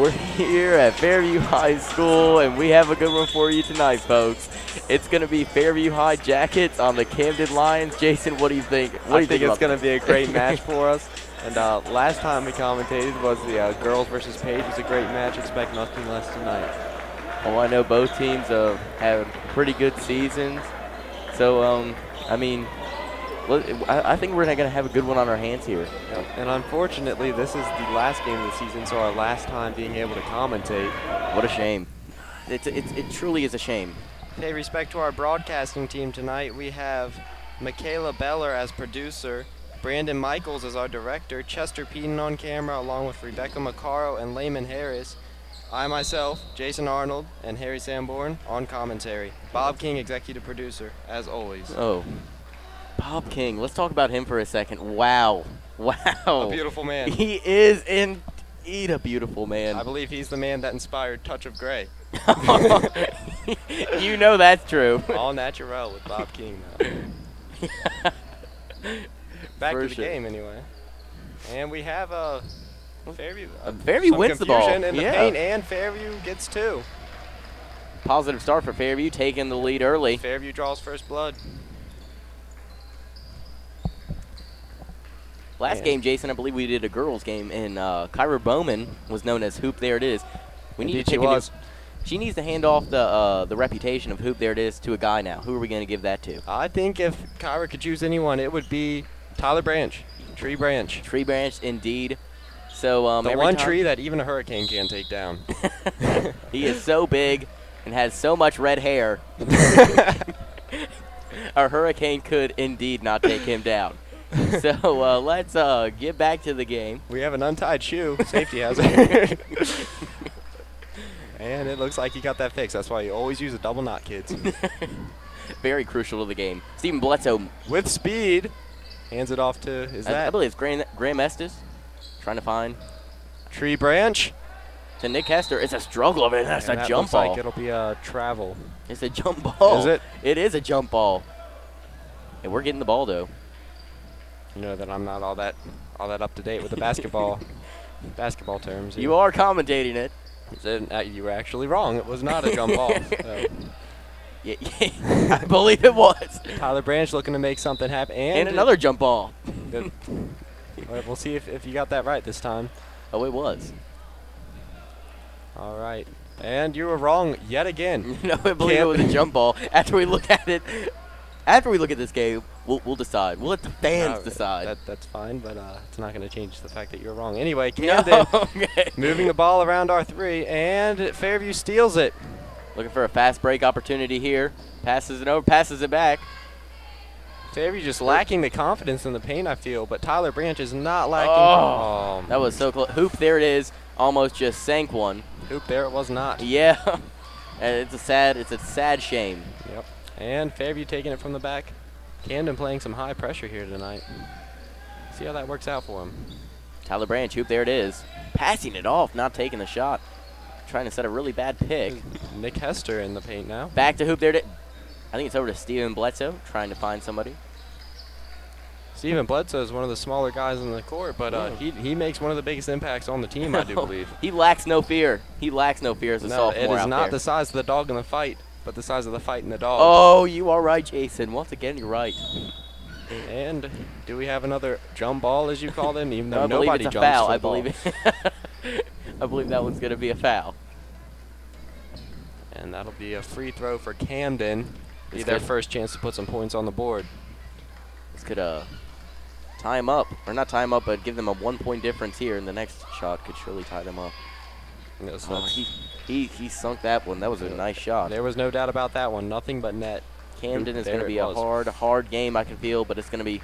We're here at Fairview High School, and we have a good one for you tonight, folks. It's going to be Fairview High Jackets on the Camden Lions. Jason, what do you think? I think it's going to be a great match for us. And last time we commentated was the girls versus Page. It was a great match. Expect nothing less tonight. Well, I know both teams have had pretty good seasons. So, I mean, I think we're going to have a good one on our hands here. Yep. And unfortunately, this is the last game of the season, so our last time being able to commentate. What a shame. It truly is a shame. Pay respect to our broadcasting team tonight. We have Michaela Beller as producer, Brandon Michaels as our director, Chester Peden on camera, along with Rebecca Macaro and Layman Harris. I myself, Jason Arnold, and Harry Sanborn on commentary. Bob King, executive producer, as always. Oh. Bob King, let's talk about him for a second. Wow. A beautiful man. He is indeed a beautiful man. I believe he's the man that inspired Touch of Grey. You know that's true. All natural with Bob King now. Back For to the sure. game anyway. And we have Fairview. Fairview wins the ball. In the paint, and Fairview gets two. Positive start for Fairview, taking the lead early. Fairview draws first blood. Last game, Jason, I believe we did a girls' game, and Kyra Bowman was known as Hoop There It Is. We need to take she needs to hand off the reputation of Hoop There It Is to a guy now. Who are we going to give that to? I think if Kyra could choose anyone, it would be Tyler Branch. Tree Branch. Tree Branch, indeed. So the one tree that even a hurricane can't take down. He is so big and has so much red hair. A hurricane could indeed not take him down. So let's get back to the game. We have an untied shoe. Safety hazard. And it looks like he got that fixed. That's why you always use a double knot, kids. Very crucial to the game. Stephen Bledsoe. With speed. Hands it off to, I believe it's Graham Estes. Trying to find. Tree Branch. To Nick Hester. It's a struggle of it. That's a jump looks ball. Like it'll be a travel. It's a jump ball. Is it? It is a jump ball. And we're getting the ball, though. You know that I'm not all that up to date with the basketball terms. You are commentating it. You were actually wrong. It was not a jump ball. So. Yeah, I believe it was. Tyler Branch looking to make something happen. And another jump ball. We'll see if you got that right this time. Oh, it was. All right. And you were wrong yet again. No, I believe it was a jump ball. After we look at it, after we look at this game, we'll decide. We'll let the fans decide. That's fine, but it's not going to change the fact that you're wrong. Anyway, Camden moving the ball around our three, and Fairview steals it. Looking for a fast break opportunity here. Passes it over, passes it back. Fairview just lacking the confidence in the paint, I feel, but Tyler Branch is not lacking. Oh, that was so close. Hoop, there it is. Almost just sank one. Hoop, there it was not. Yeah, and it's a sad shame. Yep. And Fairview taking it from the back. Camden playing some high pressure here tonight. See how that works out for him. Tyler Branch, Hoop, there it is. Passing it off, not taking the shot. Trying to set a really bad pick. Nick Hester in the paint now. Back to Hoop, there it is. I think it's over to Stephen Bledsoe, trying to find somebody. Stephen Bledsoe is one of the smaller guys in the court, but he makes one of the biggest impacts on the team, I do believe. He lacks no fear. He lacks no fear as a sophomore it is out not there. the size of the dog in the fight, but the size of the fight in the dog. Oh, you are right, Jason. Once again, you're right. And do we have another jump ball, as you call them, even No, though nobody jumps foul. for the I believe I believe that one's going to be a foul. And that'll be a free throw for Camden. Be their first chance to put some points on the board. This could tie him up, or not tie him up, but give them a 1-point difference here, and the next shot could surely tie them up. Yes, he sunk that one. That was a nice shot. There was no doubt about that one. Nothing but net. Camden is going to be a hard game, I can feel, but it's going to be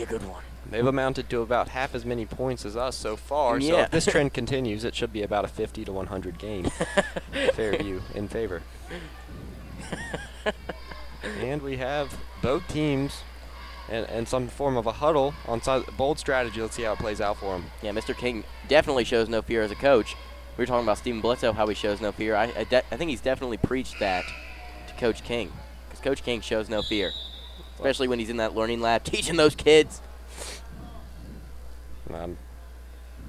a good one. They've amounted to about half as many points as us so far. Yeah. So if this trend continues, it should be about a 50 to 100 game. Fairview in favor. And we have both teams and some form of a huddle on bold strategy. Let's see how it plays out for them. Yeah, Mr. King definitely shows no fear as a coach. We were talking about Stephen Bledsoe, how he shows no fear. I think he's definitely preached that to Coach King, because Coach King shows no fear, especially when he's in that learning lab teaching those kids.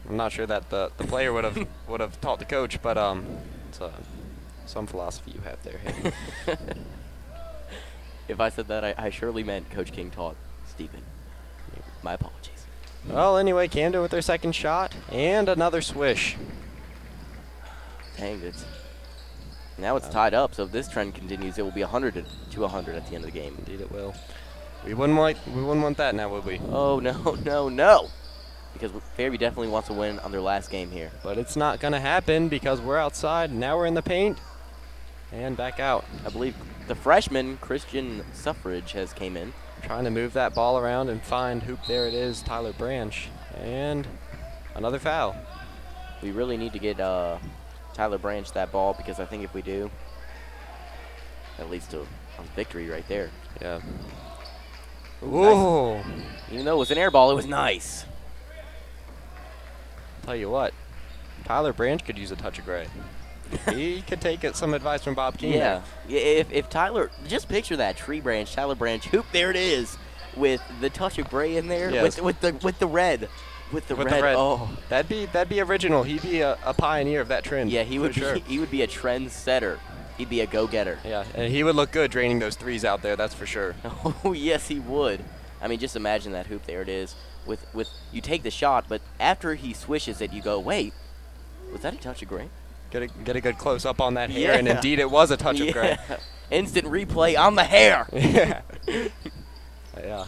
I'm not sure that the player would have taught the coach, but it's some philosophy you have there. If I said that, I surely meant Coach King taught Stephen. My apologies. Well, anyway, Camden with their second shot and another swish. Dang, now it's tied up, so if this trend continues, it will be 100 to 100 at the end of the game. Indeed it will. We wouldn't want that now, would we? Oh, no. Because Fairview definitely wants to win on their last game here. But it's not going to happen because we're outside. Now we're in the paint. And back out. I believe the freshman, Christian Suffrage, has came in. Trying to move that ball around and find hoop. There it is, Tyler Branch. And another foul. We really need to get Tyler Branch that ball, because I think if we do, that leads to a victory right there. Yeah. Ooh. Nice. Even though it was an air ball, it was nice. Tell you what, Tyler Branch could use a touch of gray. He could take some advice from Bob King. Yeah. If Tyler, just picture that tree branch, Tyler Branch hoop. There it is, with the touch of gray in there, yes. with the red. With the red. Oh, that'd be original. He'd be a pioneer of that trend. Yeah, he would be. Sure. He would be a trendsetter. He'd be a go-getter. Yeah, and he would look good draining those threes out there. That's for sure. Oh yes, he would. I mean, just imagine that hoop. There it is. With you take the shot, but after he swishes it, you go, wait, was that a touch of gray? Get a good close up on that hair, and indeed it was a touch of gray. Instant replay on the hair. Yeah.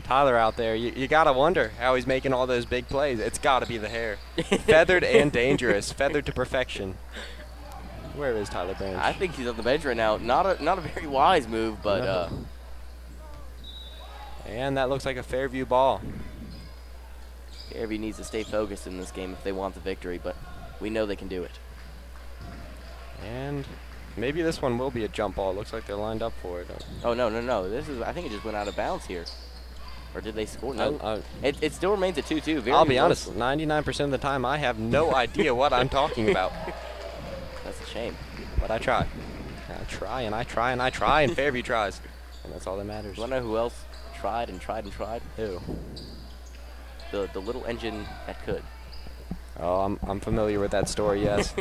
Tyler out there, you got to wonder how he's making all those big plays. It's got to be the hair. Feathered and dangerous. Feathered to perfection. Where is Tyler Branch? I think he's on the bench right now. Not a very wise move, but. No. And that looks like a Fairview ball. Fairview needs to stay focused in this game if they want the victory, but we know they can do it. And maybe this one will be a jump ball. Looks like they're lined up for it. Oh, no. I think it just went out of bounds here. Or did they score? No. It still remains a 2-2. I'll be honest, 99% of the time I have no idea what I'm talking about. That's a shame. But I try. I try and I try and I try, and Fairview tries. And that's all that matters. Do you want to know who else tried and tried and tried? Who? The little engine that could. Oh, I'm familiar with that story, yes.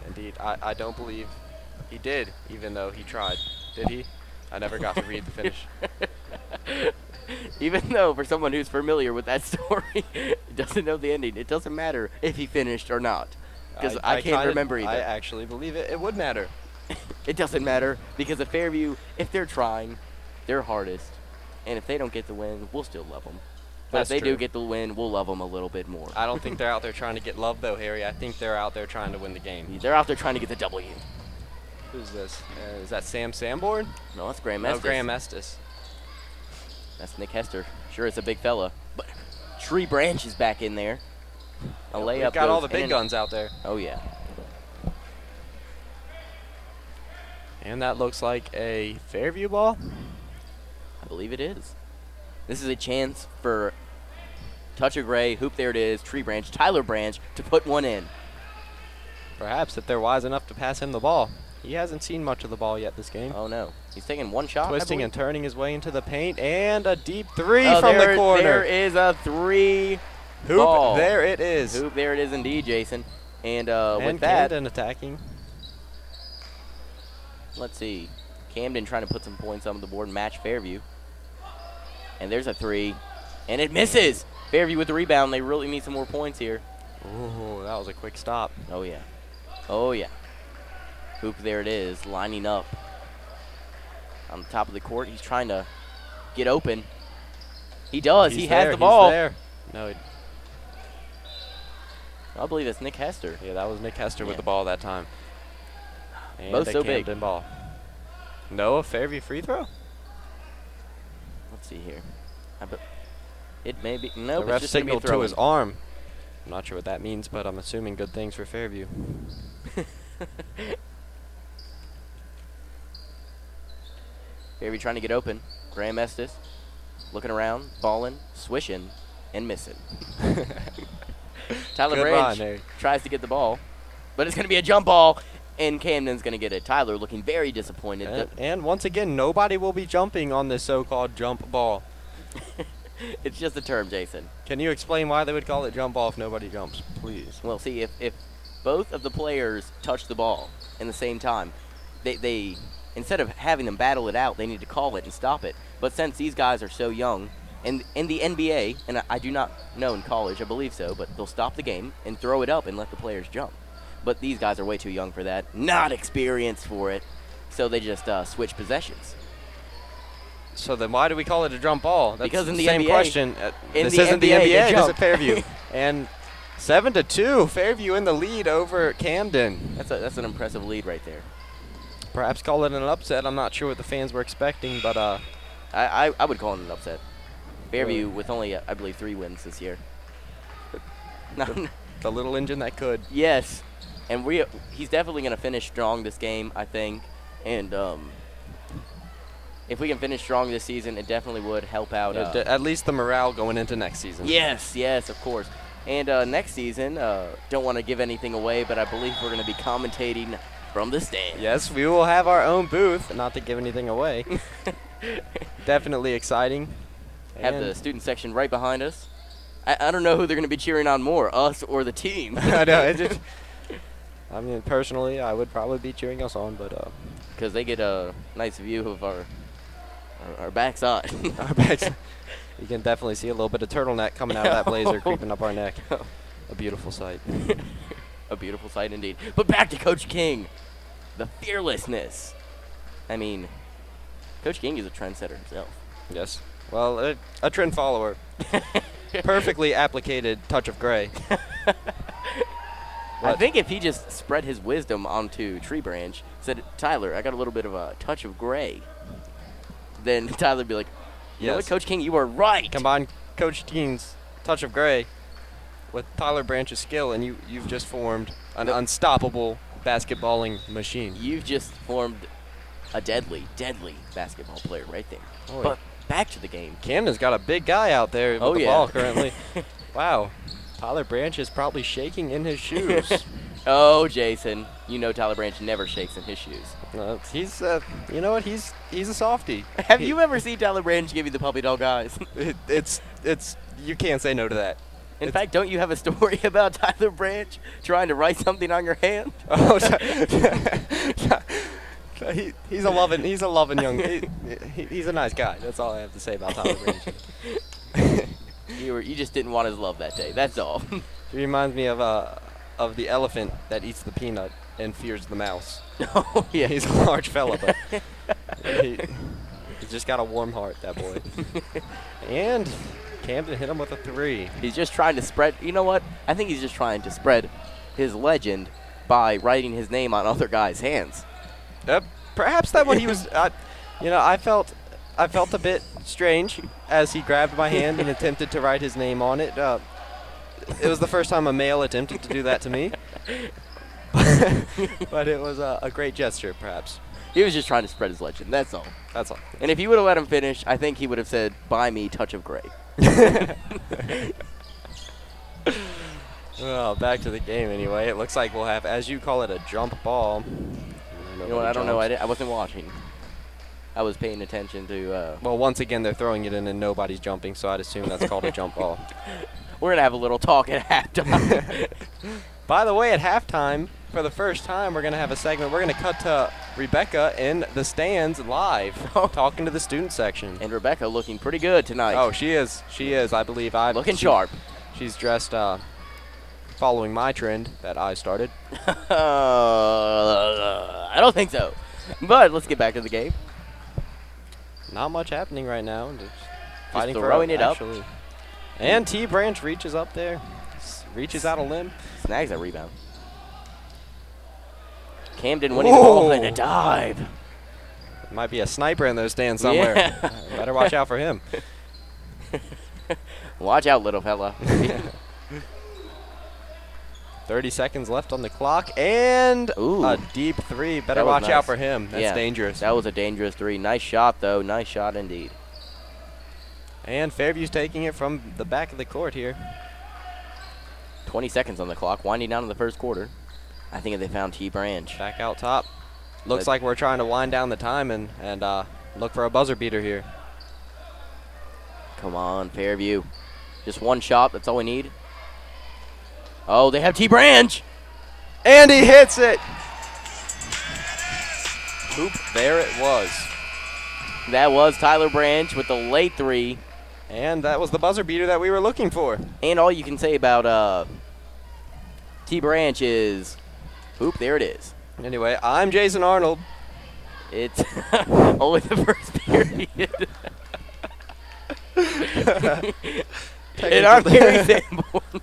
Indeed. I don't believe he did, even though he tried. Did he? I never got to read the finish. Even though, for someone who's familiar with that story, doesn't know the ending, it doesn't matter if he finished or not. Because I can't remember either. I actually believe it would matter. It doesn't matter, because at Fairview, if they're trying their hardest, and if they don't get the win, we'll still love them. But if they do get the win, we'll love them a little bit more. I don't think they're out there trying to get love, though, Harry. I think they're out there trying to win the game. They're out there trying to get the W. Who's this? Is that Sam Sanborn? No, that's Graham Estes. No, Graham Estes. That's Nick Hester. Sure, it's a big fella. But Tree Branch is back in there. A layup. We've got all the big guns out there. Oh, yeah. And that looks like a Fairview ball? I believe it is. This is a chance for Touch of Gray, hoop, there it is, Tree Branch, Tyler Branch to put one in. Perhaps if they're wise enough to pass him the ball. He hasn't seen much of the ball yet this game. Oh, no. He's taking one shot, twisting and turning his way into the paint, and a deep three from there, the corner. There is a three hoop, ball. There it is. Hoop, there it is indeed, Jason. And with that, Camden attacking. Let's see. Camden trying to put some points on the board and match Fairview. And there's a three. And it misses. Fairview with the rebound. They really need some more points here. Ooh, that was a quick stop. Oh, yeah. Oh, yeah. Hoop, there it is, lining up on the top of the court. He's trying to get open. He does. He has the ball. He's there. No, I believe it's Nick Hester. Yeah, that was Nick Hester with the ball that time. And both so Camden big. Ball. No, a Fairview free throw? Let's see here. It may be. Nope, the ref it's just signaled to his arm. I'm not sure what that means, but I'm assuming good things for Fairview. Fairview trying to get open. Graham Estes looking around, balling, swishing, and missing. Tyler Branch tries to get the ball, but it's going to be a jump ball, and Camden's going to get it. Tyler looking very disappointed. And once again, nobody will be jumping on this so-called jump ball. It's just a term, Jason. Can you explain why they would call it jump ball if nobody jumps, please? Well, see, if both of the players touch the ball in the same time, they instead of having them battle it out, they need to call it and stop it. But since these guys are so young, and in the NBA, and I do not know in college, I believe so, but they'll stop the game and throw it up and let the players jump. But these guys are way too young for that, not experienced for it, so they just switch possessions. So then why do we call it a jump ball? That's Because in the same NBA, question. This isn't the NBA, this is Fairview. And 7-2, Fairview in the lead over Camden. That's an impressive lead right there. Perhaps call it an upset. I'm not sure what the fans were expecting, but I would call it an upset. Fairview with only, I believe, 3 wins this year. the little engine that could. Yes, and he's definitely going to finish strong this game, I think. And if we can finish strong this season, it definitely would help out. At least the morale going into next season. Yes, of course. And next season, don't want to give anything away, but I believe we're going to be commentating from the stand. Yes, we will have our own booth, not to give anything away. Definitely exciting. Have the student section right behind us. I don't know who they're going to be cheering on more, us or the team. I know. I mean, personally, I would probably be cheering us on, but because they get a nice view of our backside. Our backs. You can definitely see a little bit of turtleneck coming out of that blazer, creeping up our neck. A beautiful sight. A beautiful sight indeed. But back to Coach King, the fearlessness. I mean, Coach King is a trendsetter himself. Yes. Well, a trend follower. Perfectly applicated touch of gray. I think if he just spread his wisdom onto Tree Branch, said, Tyler, I got a little bit of a touch of gray, then Tyler would be like, you know what, Coach King, you are right. Combine Coach King's touch of gray with Tyler Branch's skill, and you've just formed an unstoppable basketballing machine. You've just formed a deadly basketball player right there. Oh, but back to the game. Camden's got a big guy out there with the ball currently. Wow. Tyler Branch is probably shaking in his shoes. Oh, Jason, you know Tyler Branch never shakes in his shoes. He's, you know what? He's a softie. Have you ever seen Tyler Branch give you the puppy dog eyes? It's you can't say no to that. In fact, don't you have a story about Tyler Branch trying to write something on your hand? Oh, he's a loving young. He's a nice guy. That's all I have to say about Tyler Branch. You just didn't want his love that day. That's all. He reminds me of the elephant that eats the peanut and fears the mouse. Oh yeah, he's a large fella, but he's just got a warm heart, that boy. And Camden hit him with a 3. He's just trying to spread. You know what? I think he's just trying to spread his legend by writing his name on other guys' hands. Perhaps that what he was. I felt a bit strange as he grabbed my hand and attempted to write his name on it. It was the first time a male attempted to do that to me. But it was a great gesture, perhaps. He was just trying to spread his legend. That's all. That's all. And if you would have let him finish, I think he would have said, "Buy me touch of gray." Well, back to the game anyway. It looks like we'll have, as you call it, a jump ball. You know what? I don't know. I wasn't watching. I was paying attention to. Well, once again, they're throwing it in and nobody's jumping, so I'd assume that's called a jump ball. We're going to have a little talk at halftime. By the way, at halftime, for the first time, we're going to have a segment. We're going to cut to Rebecca in the stands live, talking to the student section. And Rebecca looking pretty good tonight. Oh, she is. She is, I believe. Looking sharp. She's dressed following my trend that I started. I don't think so. But let's get back to the game. Not much happening right now. Just fighting throwing it up. And T Branch reaches up there, reaches out a limb. Snags that rebound. Camden winning the ball in a dive. Might be a sniper in those stands somewhere. Yeah. Better watch out for him. Watch out, little fella. 30 seconds left on the clock, and a deep 3. Better watch out for him. That's dangerous. That was a dangerous 3. Nice shot, though. Nice shot indeed. And Fairview's taking it from the back of the court here. 20 seconds on the clock, winding down in the first quarter. I think they found T Branch. Back out top. Looks like we're trying to wind down the time and look for a buzzer beater here. Come on, Fairview. Just one shot. That's all we need. Oh, they have T. Branch. And he hits it. Oop, there it was. That was Tyler Branch with the late 3. And that was the buzzer beater that we were looking for. And all you can say about T. Branch is, oop, there it is. Anyway, I'm Jason Arnold. It's only the first period. And I'm Gary Sanborn.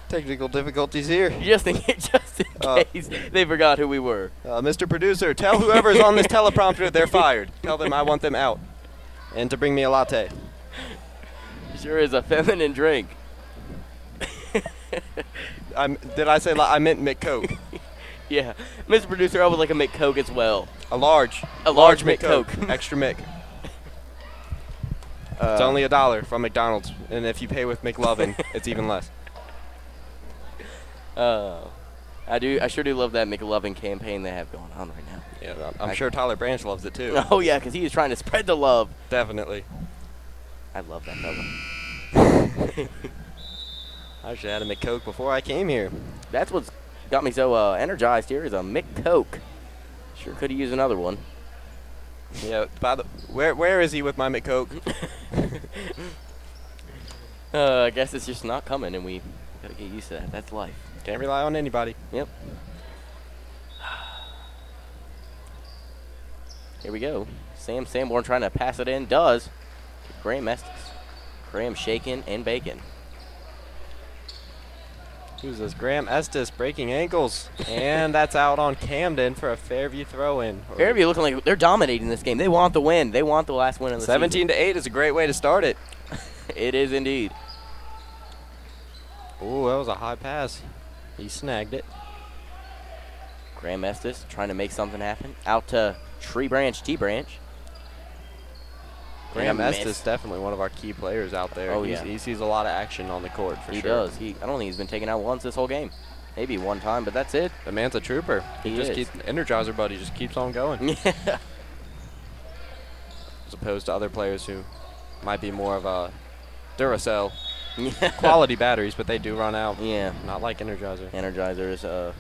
Technical difficulties here. Just in case they forgot who we were. Mr. Producer, tell whoever is on this teleprompter they're fired. Tell them I want them out. And to bring me a latte. Sure is a feminine drink. Did I say I meant McCoke? Yeah. Mr. Producer, I would like a McCoke as well. A large McCoke. Extra Mc. It's only $1 from McDonald's. And if you pay with McLovin, it's even less. I sure do love that McLovin campaign they have going on right now. Yeah, I'm sure Tyler Branch loves it too. Oh yeah, because he is trying to spread the love. Definitely. I love that fella. I should have had a McCoke before I came here. That's what's got me so energized here is a McCoke. Sure could use another one. Yeah. Where is he with my McCoke? I guess it's just not coming, and we gotta get used to that. That's life. Can't rely on anybody. Yep. Here we go. Sam Sanborn trying to pass it in. Does. Graham Estes. Graham shaking and baking. Who's this? Graham Estes breaking ankles. And that's out on Camden for a Fairview throw-in. Fairview looking like they're dominating this game. They want the win. They want the last win of the 17-8 is a great way to start it. It is indeed. Ooh, that was a high pass. He snagged it. Graham Estes trying to make something happen. Out to T. Branch. Graham Estes definitely one of our key players out there. Oh, yeah. He sees a lot of action on the court for sure. He does. I don't think he's been taken out once this whole game. Maybe one time, but that's it. The man's a trooper. He just is. keeps Energizer buddy just keeps on going. Yeah. As opposed to other players who might be more of a Duracell. Yeah. Quality batteries, but they do run out. Yeah. Not like Energizer. Energizer is a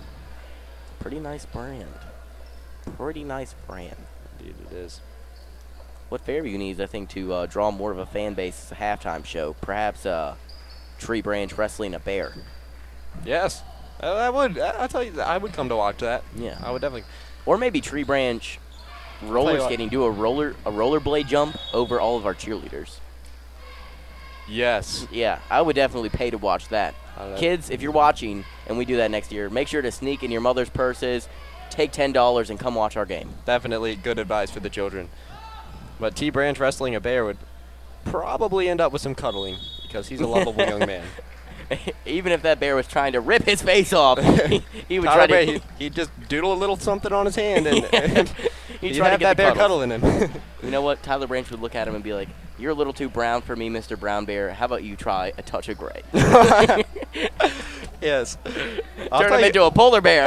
pretty nice brand. Indeed it is. What Fairview needs, I think, to draw more of a fan base is a halftime show. Perhaps Tree Branch wrestling a bear. Yes. I'll tell you, I would come to watch that. Yeah. I would definitely. Or maybe Tree Branch roller skating, do a rollerblade jump over all of our cheerleaders. Yes. Yeah, I would definitely pay to watch that. Kids, if you're watching and we do that next year, make sure to sneak in your mother's purses, take $10 and come watch our game. Definitely good advice for the children. But T. Branch wrestling a bear would probably end up with some cuddling because he's a lovable young man. Even if that bear was trying to rip his face off, he would try to. He'd just doodle a little something on his hand and he'd try to have get that bear cuddles. cuddling him. You know what? Tyler Branch would look at him and be like, "You're a little too brown for me, Mr. Brown Bear. How about you try a touch of gray?" Yes. Turn him into a polar bear.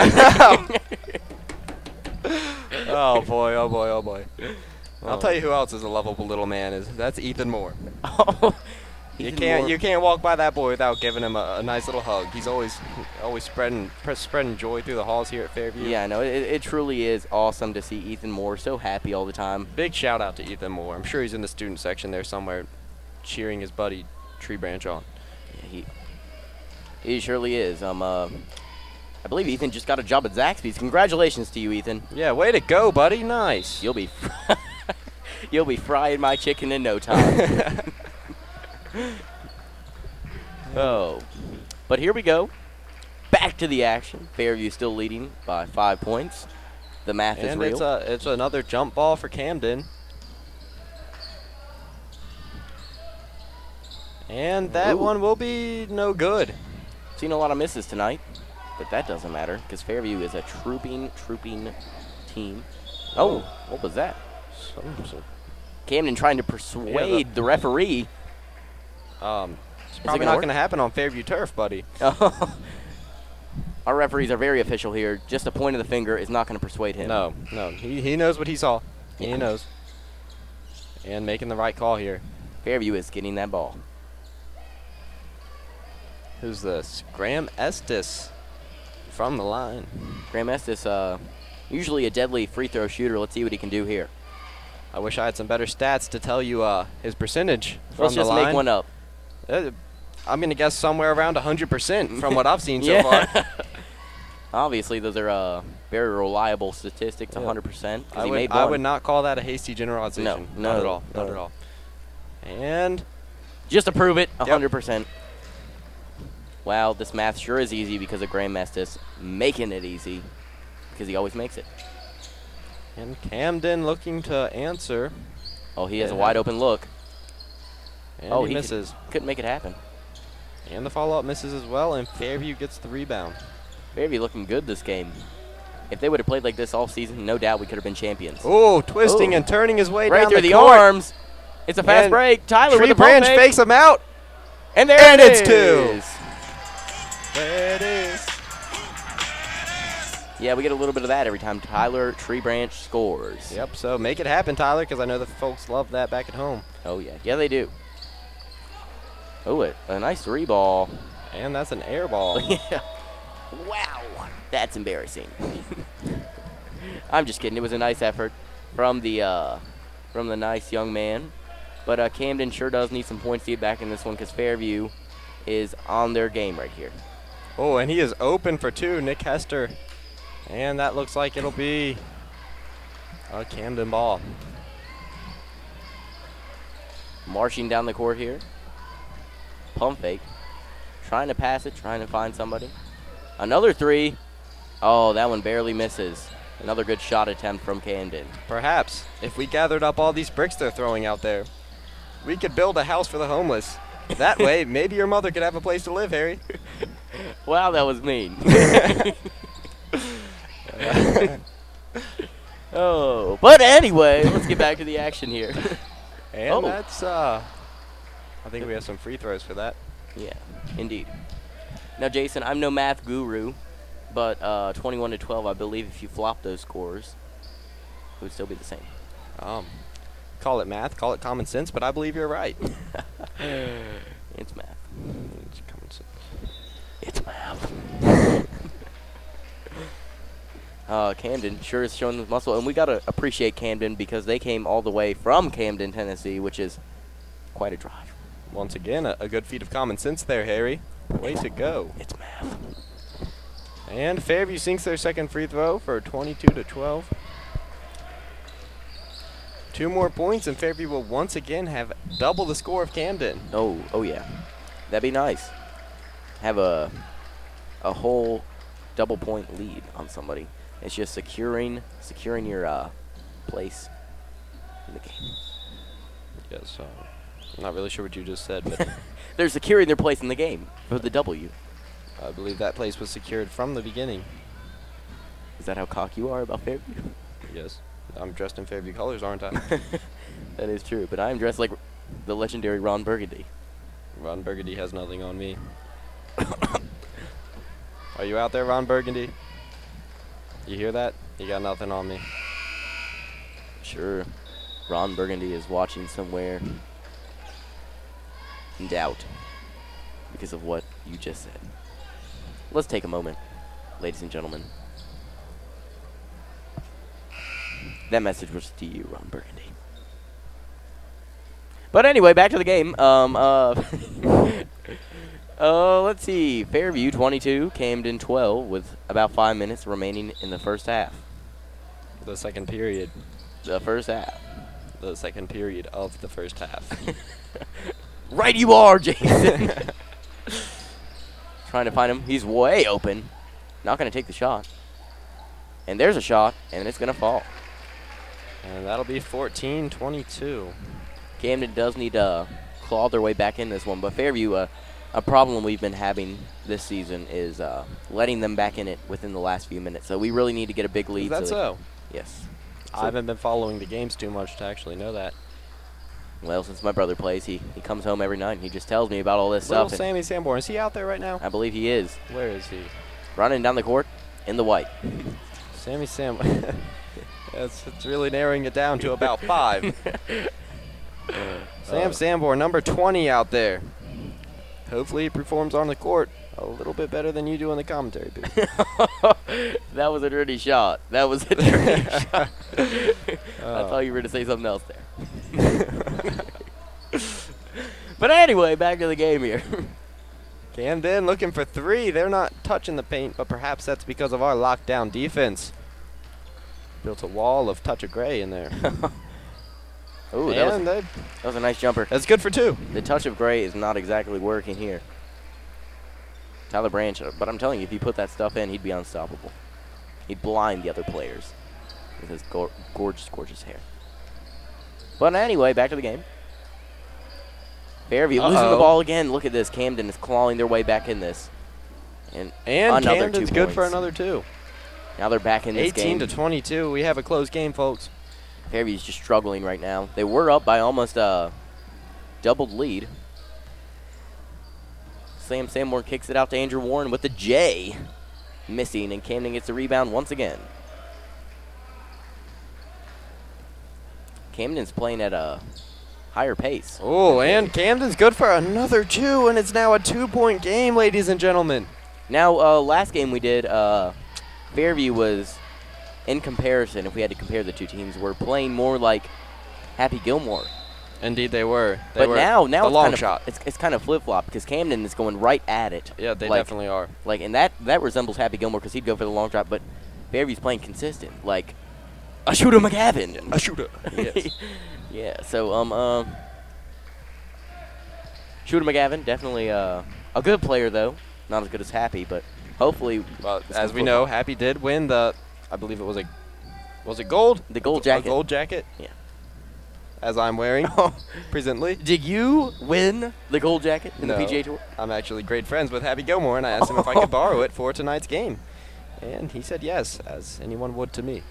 Oh boy! I'll tell you who else is a lovable little man. That's Ethan Moore. Oh, you can't walk by that boy without giving him a nice little hug. He's always spreading joy through the halls here at Fairview. Yeah, no, it truly is awesome to see Ethan Moore so happy all the time. Big shout out to Ethan Moore. I'm sure he's in the student section there somewhere, cheering his buddy Tree Branch on. Yeah, he surely is. I believe Ethan just got a job at Zaxby's. Congratulations to you, Ethan. Yeah, way to go, buddy. Nice. You'll be frying my chicken in no time. Oh, but here we go. Back to the action. Fairview still leading by 5 points. The math is real. It's another jump ball for Camden. And that one will be no good. Seen a lot of misses tonight, but that doesn't matter because Fairview is a trooping team. Oh, what was that? Camden trying to persuade the referee. It's probably not going to happen on Fairview turf, buddy. Our referees are very official here. Just a point of the finger is not going to persuade him. No. He knows what he saw. He knows. And making the right call here. Fairview is getting that ball. Who's this? Graham Estes from the line. Graham Estes, usually a deadly free throw shooter. Let's see what he can do here. I wish I had some better stats to tell you his percentage from Let's the just line. make one up. I'm going to guess somewhere around 100% from what I've seen so far. Obviously, those are very reliable statistics, 100%. I would not call that a hasty generalization. No, not at all. Not at all. And just to prove it, 100%. Wow, this math sure is easy because of Graham Estes making it easy because he always makes it. And Camden looking to answer. Oh, he has a wide open look. And he misses. Couldn't make it happen. And the follow-up misses as well, and Fairview gets the rebound. Fairview looking good this game. If they would have played like this all season, no doubt we could have been champions. Oh, twisting and turning his way right down through the court. Arms. It's a fast And break. Tyler with Tree the Branch pump fakes him out. And there And it it's two. is. There it is. Yeah, we get a little bit of that every time Tyler Tree Branch scores. Yep, so make it happen, Tyler, because I know the folks love that back at home. Oh, yeah. Yeah, they do. Oh, a nice three ball. And that's an air ball. Yeah. Wow. That's embarrassing. I'm just kidding. It was a nice effort from the nice young man. But Camden sure does need some points to get back in this one because Fairview is on their game right here. Oh, and he is open for two, Nick Hester. And that looks like it'll be a Camden ball. Marching down the court here. Pump fake. Trying to pass it, trying to find somebody. Another three. Oh, that one barely misses. Another good shot attempt from Camden. Perhaps, if we gathered up all these bricks they're throwing out there, we could build a house for the homeless. That way, maybe your mother could have a place to live, Harry. Wow, that was mean. Oh, but anyway, let's get back to the action here. And that's, I think we have some free throws for that. Yeah, indeed. Now, Jason, I'm no math guru, but 21-12, I believe if you flop those scores, it would still be the same. Call it math, call it common sense, but I believe you're right. It's math. It's common sense. It's math. Camden sure is showing his muscle, and we got to appreciate Camden because they came all the way from Camden, Tennessee, which is quite a drive. Once again, a good feat of common sense there, Harry. Way to go. It's math. And Fairview sinks their second free throw for 22-12. 2 more points, and Fairview will once again have double the score of Camden. Oh yeah. That'd be nice. Have a whole double point lead on somebody. It's just securing your place in the game. Yes, I'm not really sure what you just said, but they're securing their place in the game for the W. I believe that place was secured from the beginning. Is that how cocky you are about Fairview? Yes. I'm dressed in Fairview colors, aren't I? That is true, but I am dressed like the legendary Ron Burgundy. Ron Burgundy has nothing on me. Are you out there, Ron Burgundy? You hear that? You got nothing on me. Sure. Ron Burgundy is watching somewhere in doubt because of what you just said. Let's take a moment, ladies and gentlemen. That message was to you, Ron Burgundy. But anyway, back to the game. Let's see. Fairview 22, Camden 12, with about 5 minutes remaining in the first half. The second period. The first half. The second period of the first half. Right you are, Jason. Trying to find him. He's way open. Not going to take the shot. And there's a shot, and it's going to fall. And that'll be 14-22. Camden does need to claw their way back in this one, but Fairview, a problem we've been having this season is letting them back in it within the last few minutes. So we really need to get a big lead. Is that so? Yes. I haven't been following the games too much to actually know that. Well, since my brother plays, he comes home every night and he just tells me about all this Little stuff. Sammy Sanborn, is he out there right now? I believe he is. Where is he? Running down the court in the white. Sammy Sanborn. It's really narrowing it down to about 5. Sam Sanborn, number 20 out there. Hopefully he performs on the court a little bit better than you do in the commentary booth. That was a dirty shot. That was a dirty shot. I thought you were going to say something else there. But anyway, back to the game here. Camden looking for 3. They're not touching the paint, but perhaps that's because of our lockdown defense. Built a wall of touch of gray in there. Ooh, that was a nice jumper. That's good for 2. The touch of gray is not exactly working here. Tyler Branch, but I'm telling you, if he put that stuff in, he'd be unstoppable. He'd blind the other players with his gorgeous, gorgeous hair. But anyway, back to the game. Fairview losing the ball again. Look at this. Camden is clawing their way back in this. And another Camden's 2 good points. for another 2. Now they're back in this game. 18 to 22. We have a close game, folks. Fairview's just struggling right now. They were up by almost a doubled lead. Sam Sanborn kicks it out to Andrew Warren with the J. Missing, and Camden gets the rebound once again. Camden's playing at a higher pace. Oh, and Camden's good for another 2, and it's now a 2-point game, ladies and gentlemen. Now, last game we did, Fairview was, in comparison, if we had to compare the two teams, were playing more like Happy Gilmore. Indeed, they were. But now the it's long kind of, shot. It's kind of flip-flop because Camden is going right at it. Yeah, they definitely are. And that resembles Happy Gilmore because he'd go for the long drop, but Fairview's playing consistent, like a shooter McGavin. A shooter. Yes. Yeah. So shooter McGavin, definitely a good player though, not as good as Happy, but hopefully. Well, as we know, Happy did win the. I believe it was it gold? The gold jacket. A gold jacket. Yeah. As I'm wearing presently. Did you win the gold jacket in the PGA Tour? I'm actually great friends with Happy Gilmore, and I asked him if I could borrow it for tonight's game. And he said yes, as anyone would to me.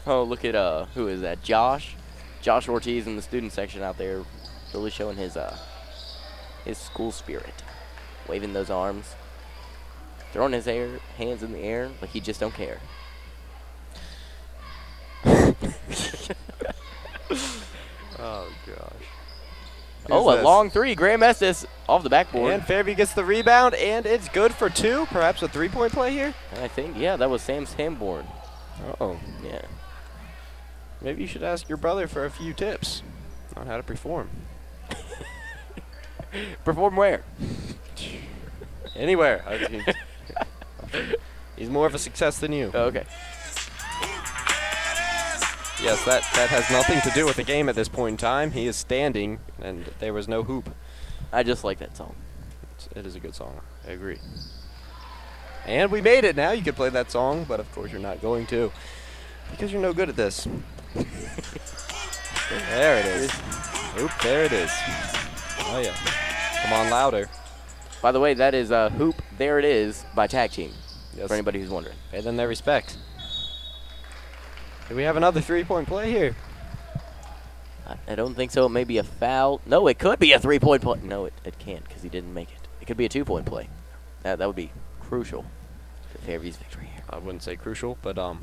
Oh, look at, who is that? Josh Ortiz in the student section out there, really showing his school spirit. Waving those arms. Throwing his hands in the air like he just don't care. Oh, gosh. A long 3. Graham Estes off the backboard. And Fairview gets the rebound, and it's good for 2. Perhaps a 3-point play here? I think, yeah, that was Sam Sanborn. Uh-oh. Yeah. Maybe you should ask your brother for a few tips on how to perform. Perform where? Anywhere. He's more of a success than you. Oh, okay. Yes, that has nothing to do with the game at this point in time. He is standing, and there was no hoop. I just like that song. It is a good song. I agree. And we made it now. You could play that song, but of course you're not going to because you're no good at this. There it is. Oop, there it is. Oh, yeah. Come on, louder. By the way, that is Hoop, There It Is by Tag Team, Yes. for anybody who's wondering. Pay them their respect. Do we have another 3-point play here? I don't think so. It may be a foul. No, it could be a 3-point play. No, it can't because he didn't make it. It could be a 2-point play. That would be crucial to Fairview's victory here. I wouldn't say crucial, but well,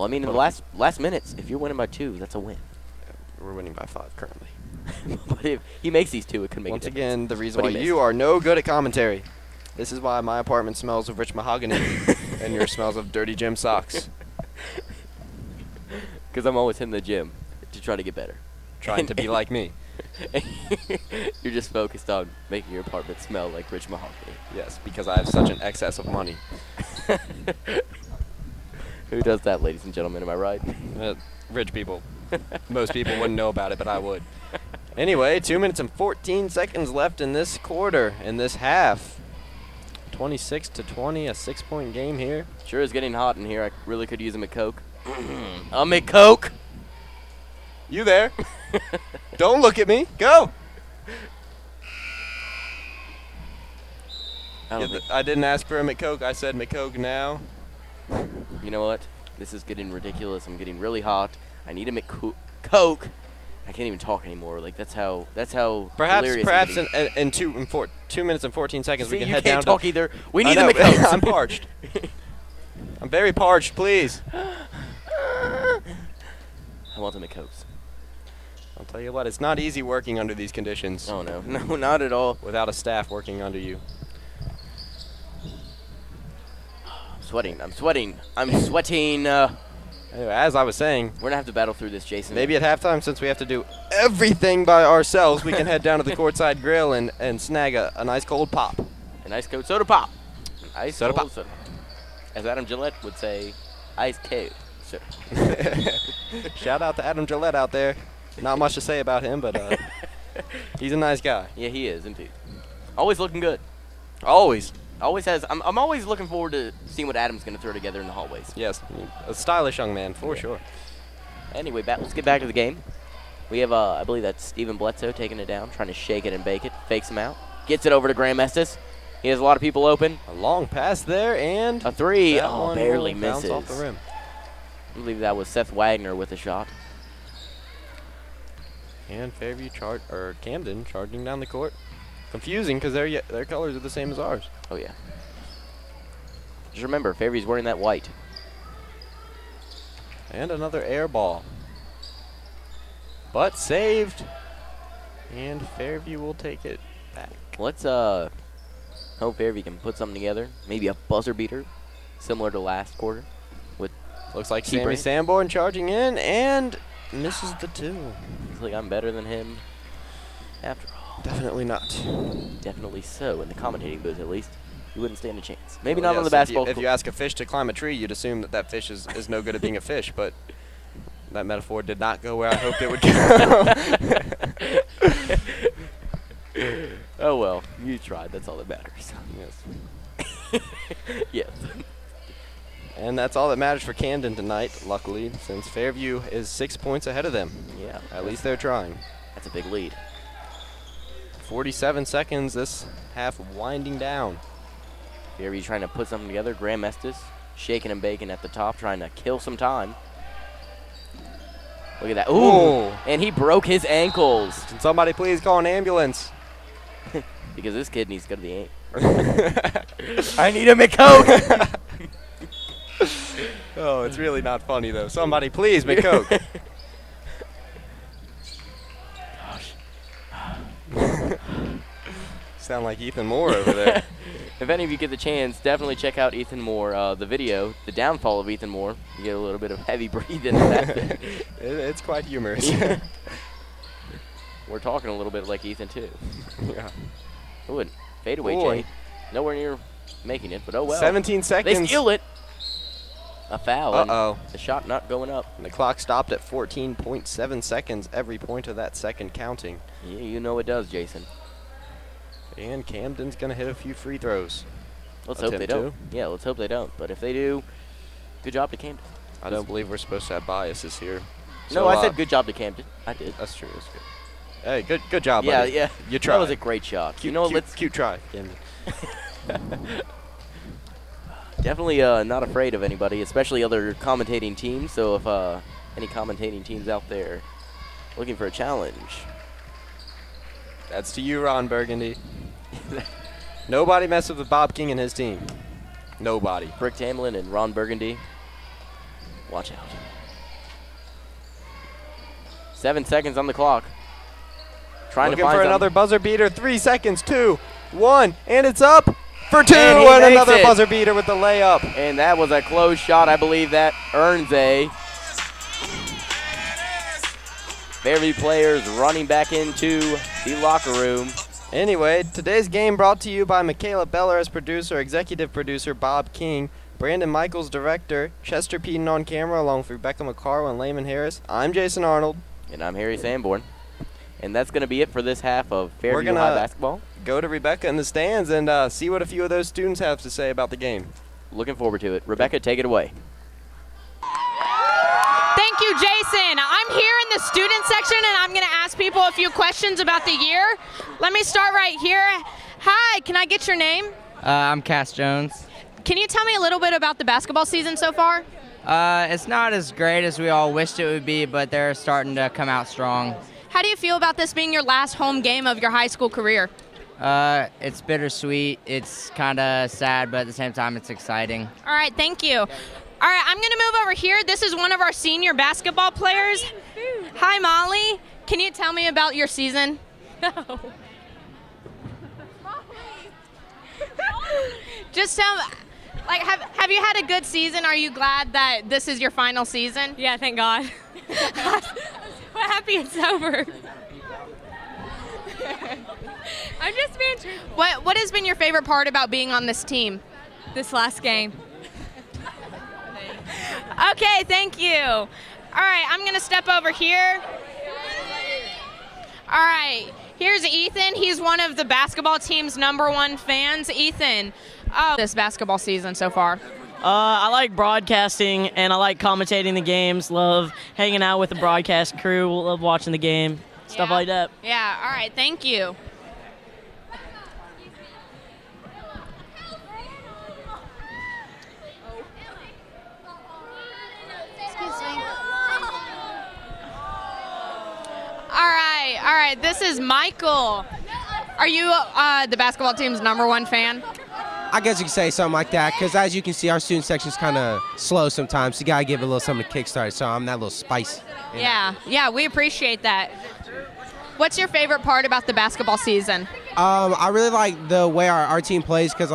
I mean, in the last minutes, if you're winning by 2, that's a win. we're winning by 5 currently. But if he makes these 2, it could make Once a difference. again, the reason But why he you are no good at commentary. This is why my apartment smells of rich mahogany and yours smells of dirty gym socks. Because I'm always in the gym to try to get better. Trying to be like me. You're just focused on making your apartment smell like rich mahogany. Yes, because I have such an excess of money. Who does that, ladies and gentlemen? Am I right? Rich people. Most people wouldn't know about it, but I would. Anyway, 2 minutes and 14 seconds left in this quarter, in this half. 26 to 20, a 6-point game here. Sure is getting hot in here. I really could use a McCoke. A McCoke! You there? Don't look at me. Go! I didn't ask for a McCoke. I said McCoke now. You know what? This is getting ridiculous. I'm getting really hot. I need a McCoke. I can't even talk anymore. Like that's how Perhaps in 2 minutes and 14 seconds See, we can you head can't down talk to either. We need a McCoke. I'm parched. I'm very parched, please. I want the McCokes. I'll tell you what, it's not easy working under these conditions. Oh, no. No, not at all. Without a staff working under you. I'm sweating. Anyway, as I was saying, we're going to have to battle through this, Jason. Maybe at halftime, since we have to do everything by ourselves, we can head down to the courtside grill and snag a nice cold pop. A nice cold soda pop. Ice soda cold pop. soda. As Adam Gillette would say, ice cold soda. Shout out to Adam Gillette out there. Not much to say about him, but he's a nice guy. Yeah, he is, indeed. Always looking good. Always. Always has. I'm always looking forward to seeing what Adam's going to throw together in the hallways. Yes, a stylish young man, for sure. Anyway, let's get back to the game. We have, I believe that's Steven Bledsoe taking it down, trying to shake it and bake it. Fakes him out. Gets it over to Graham Estes. He has a lot of people open. A long pass there, and a three. That Oh, one barely will bounce misses. off the rim. I believe that was Seth Wagner with a shot. And Fairview Camden charging down the court. Confusing because their colors are the same as ours. Oh, yeah. Just remember, Fairview's wearing that white. And another air ball. But saved. And Fairview will take it back. Let's hope Fairview can put something together. Maybe a buzzer beater, similar to last quarter. With looks like Sammy Sanborn charging in and misses the two. Looks like I'm better than him. After all. Definitely not. Definitely so, in the commentating booth at least. You wouldn't stand a chance. Maybe not on the basketball court. If you ask a fish to climb a tree, you'd assume that fish is no good at being a fish, but that metaphor did not go where I hoped it would go. Oh, well, you tried. That's all that matters. Yes. Yes. And that's all that matters for Camden tonight, luckily, since Fairview is 6 points ahead of them. Yeah. At least they're trying. That's a big lead. 47 seconds, this half winding down. Fairview trying to put something together. Graham Estes shaking and baking at the top, trying to kill some time. Look at that. Ooh. And he broke his ankles. Can somebody please call an ambulance? Because this kid needs to go to the I need a McCoke. Oh, it's really not funny, though. Somebody please McCoke. Gosh. Sound like Ethan Moore over there. If any of you get the chance, definitely check out Ethan Moore, the video, The Downfall of Ethan Moore. You get a little bit of heavy breathing in that. It's quite humorous. We're talking a little bit like Ethan, too. Yeah. Ooh, fadeaway Jay. Nowhere near making it, but oh well. 17 seconds. They steal it. A foul. Uh-oh. The shot not going up. And the clock stopped at 14.7 seconds, every point of that second counting. Yeah, you know it does, Jason. And Camden's going to hit a few free throws. Let's hope they don't. Yeah, let's hope they don't. But if they do, good job to Camden. I don't believe we're supposed to have biases here. No, I said good job to Camden. I did. That's true. That's good. Hey, good job, buddy. Yeah. You tried. That was a great shot. Cute try, Camden. Definitely not afraid of anybody, especially other commentating teams. So if any commentating teams out there looking for a challenge. That's to you, Ron Burgundy. Nobody messes with Bob King and his team. Nobody. Brick Tamlin and Ron Burgundy. Watch out. 7 seconds on the clock. Looking to find for another buzzer beater. 3 seconds. 2, 1, and it's up for 2. And another buzzer beater with the layup. And that was a close shot. I believe that earns a Fairview players running back into the locker room. Anyway, today's game brought to you by Michaela Beller as producer, executive producer Bob King, Brandon Michaels director, Chester Peden on camera along with Rebecca McCarroll and Layman Harris. I'm Jason Arnold. And I'm Harry Sanborn. And that's going to be it for this half of Fairview High basketball. Go to Rebecca in the stands and see what a few of those students have to say about the game. Looking forward to it. Rebecca, take it away. Thank you, Jason. I'm here in the student section, and I'm going to ask people a few questions about the year. Let me start right here. Hi, can I get your name? I'm Cass Jones. Can you tell me a little bit about the basketball season so far? It's not as great as we all wished it would be, but they're starting to come out strong. How do you feel about this being your last home game of your high school career? It's bittersweet. It's kind of sad, but at the same time, it's exciting. All right, thank you. All right, I'm going to move over here. This is one of our senior basketball players. Hi, Molly. Can you tell me about your season? No. Just tell me, like, have you had a good season? Are you glad that this is your final season? Yeah, thank God. I'm so happy it's over. I'm just being true. What has been your favorite part about being on this team? This last game. Okay, thank you. All right, I'm going to step over here. All right, here's Ethan. He's one of the basketball team's #1 fans. Ethan, this basketball season so far? I like broadcasting and I like commentating the games. Love hanging out with the broadcast crew. Love watching the game. Stuff like that. Yeah, all right, thank you. All right, this is Michael. Are you the basketball team's #1 fan? I guess you could say something like that, because as you can see, our student section's kind of slow sometimes. So you got to give it a little something to kickstart, so I'm that little spice. Yeah, we appreciate that. What's your favorite part about the basketball season? I really like the way our team plays, because,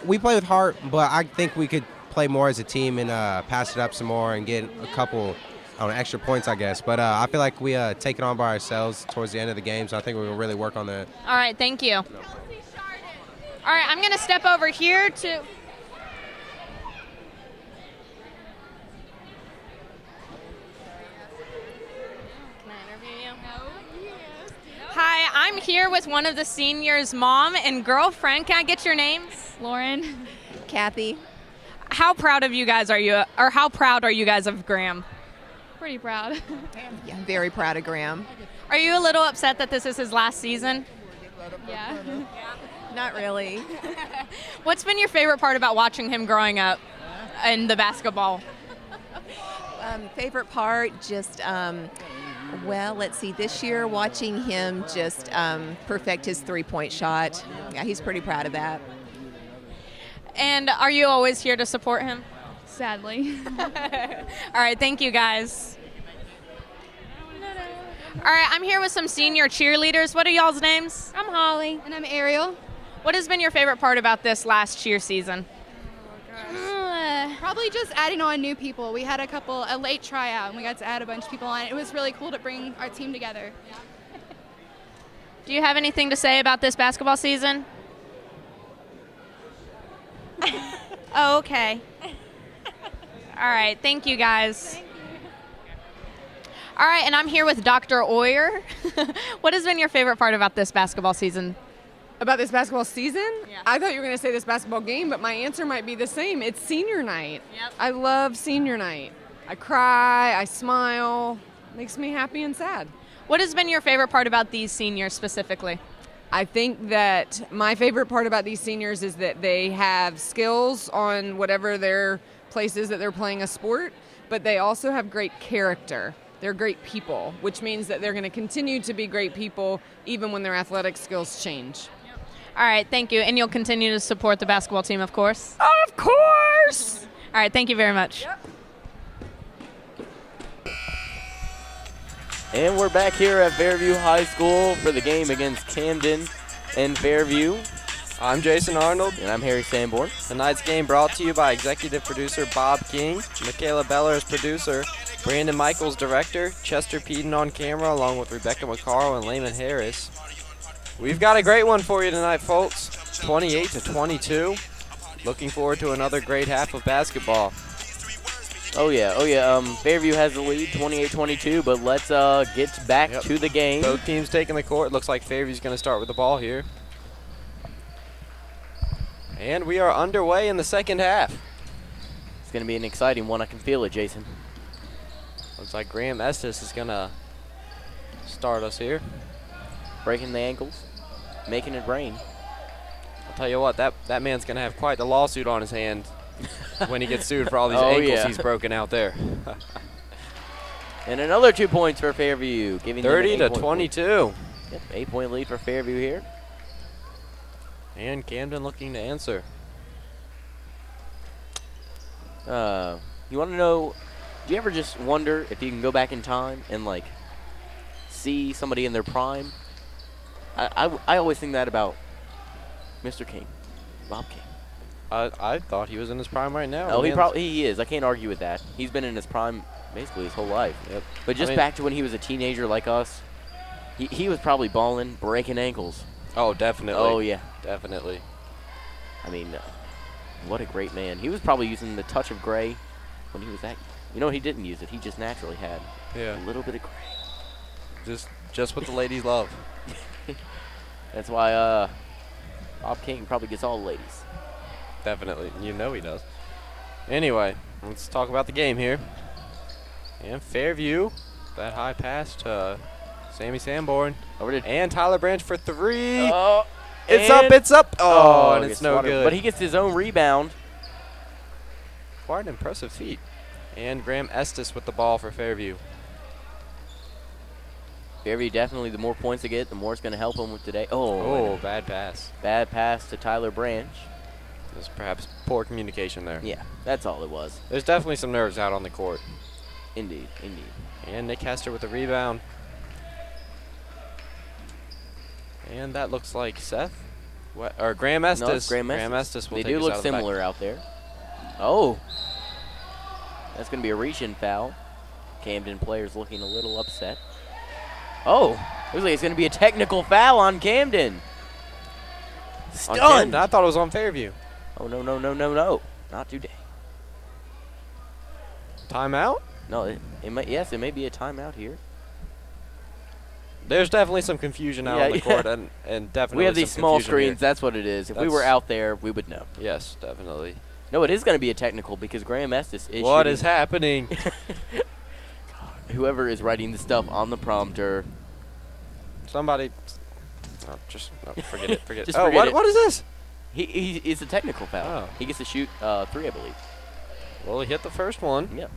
we play with heart, but I think we could play more as a team and pass it up some more and get a couple extra points, I guess. But I feel like we take it on by ourselves towards the end of the game, so I think we will really work on that. All right, thank you. All right, I'm going to step over here to... Can I interview you? No. Hi, I'm here with one of the seniors' mom and girlfriend. Can I get your names? Lauren. Kathy. How proud of you guys are you, or how proud are you guys of Graham? Pretty proud. Yeah, I'm very proud of Graham. Are you a little upset that this is his last season? Yeah. Not really. What's been your favorite part about watching him growing up in the basketball? Favorite part, just, let's see, this year watching him just perfect his three-point shot. Yeah, he's pretty proud of that. And are you always here to support him? Sadly. All right, thank you guys. All right, I'm here with some senior cheerleaders. What are y'all's names? I'm Holly. And I'm Ariel. What has been your favorite part about this last cheer season? Probably just adding on new people. We had a late tryout, and we got to add a bunch of people on. It was really cool to bring our team together. Do you have anything to say about this basketball season? Oh, okay. All right, thank you guys. All right, and I'm here with Dr. Oyer. What has been your favorite part about this basketball season? About this basketball season? Yeah. I thought you were going to say this basketball game, but my answer might be the same. It's senior night. Yep. I love senior night. I cry, I smile. Makes me happy and sad. What has been your favorite part about these seniors specifically? I think that my favorite part about these seniors is that they have skills on whatever their place is that they're playing a sport, but they also have great character. They're great people, which means that they're going to continue to be great people even when their athletic skills change. All right, thank you. And you'll continue to support the basketball team, of course? Of course! All right, thank you very much. Yep. And we're back here at Fairview High School for the game against Camden and Fairview. I'm Jason Arnold. And I'm Harry Sanborn. Tonight's game brought to you by executive producer Bob King, Michaela Beller as producer, Brandon Michaels director, Chester Peden on camera, along with Rebecca McCarl and Layman Harris. We've got a great one for you tonight, folks. 28-22. Looking forward to another great half of basketball. Oh yeah. Fairview has the lead, 28-22, but let's get back to the game. Both teams taking the court. Looks like Fairview's going to start with the ball here. And we are underway in the second half. It's going to be an exciting one. I can feel it, Jason. Looks like Graham Estes is going to start us here. Breaking the ankles, making it rain. I'll tell you what, that man's going to have quite the lawsuit on his hand when he gets sued for all these ankles he's broken out there. And another 2 points for Fairview, giving 30-22. Yep, 8-point lead for Fairview here. And Camden looking to answer. You want to know, do you ever just wonder if you can go back in time and, see somebody in their prime. I always think that about Mr. King, Bob King. I thought he was in his prime right now. Oh, he is. I can't argue with that. He's been in his prime basically his whole life. Yep. But just back to when he was a teenager like us, he was probably balling, breaking ankles. Oh, definitely. Oh, yeah. Definitely. I mean, what a great man. He was probably using the touch of gray when he was that. You know, he didn't use it. He just naturally had a little bit of gray. Just what the ladies love. That's why Bob King probably gets all the ladies. Definitely. You know he does. Anyway, let's talk about the game here. And Fairview, that high pass to Sammy Sanborn. And Tyler Branch for 3. Oh, it's up. Oh, and it's no water. good. But he gets his own rebound. Quite an impressive feat. And Graham Estes with the ball for Fairview. Fairview definitely, the more points they get, the more it's going to help them with today. Oh, bad pass. Bad pass to Tyler Branch. There's perhaps poor communication there. Yeah, that's all it was. There's definitely some nerves out on the court. Indeed, indeed. And Nick Hester with the rebound. And that looks like Seth. Or Graham Estes. No, it's Graham Estes will They take do us look out of the similar back. out there. Oh. That's going to be a reach-in foul. Camden players looking a little upset. Oh. Looks like it's going to be a technical foul on Camden. On Stunned. Camden? I thought it was on Fairview. Oh, no, no, no, no, no. Not today. Timeout? No, it may be a timeout here. There's definitely some confusion out on the court, and definitely we have these some small confusion screens. here. That's what it is. If we were out there, we would know. Yes, definitely. No, it is going to be a technical because Graham Estes is What shooting. is happening? Whoever is writing the stuff on the prompter. Somebody. Forget it. Forget it. Just Oh, forget what is this? It's a technical foul. Oh. He gets to shoot 3, I believe. Well, he hit the first one. Yeah.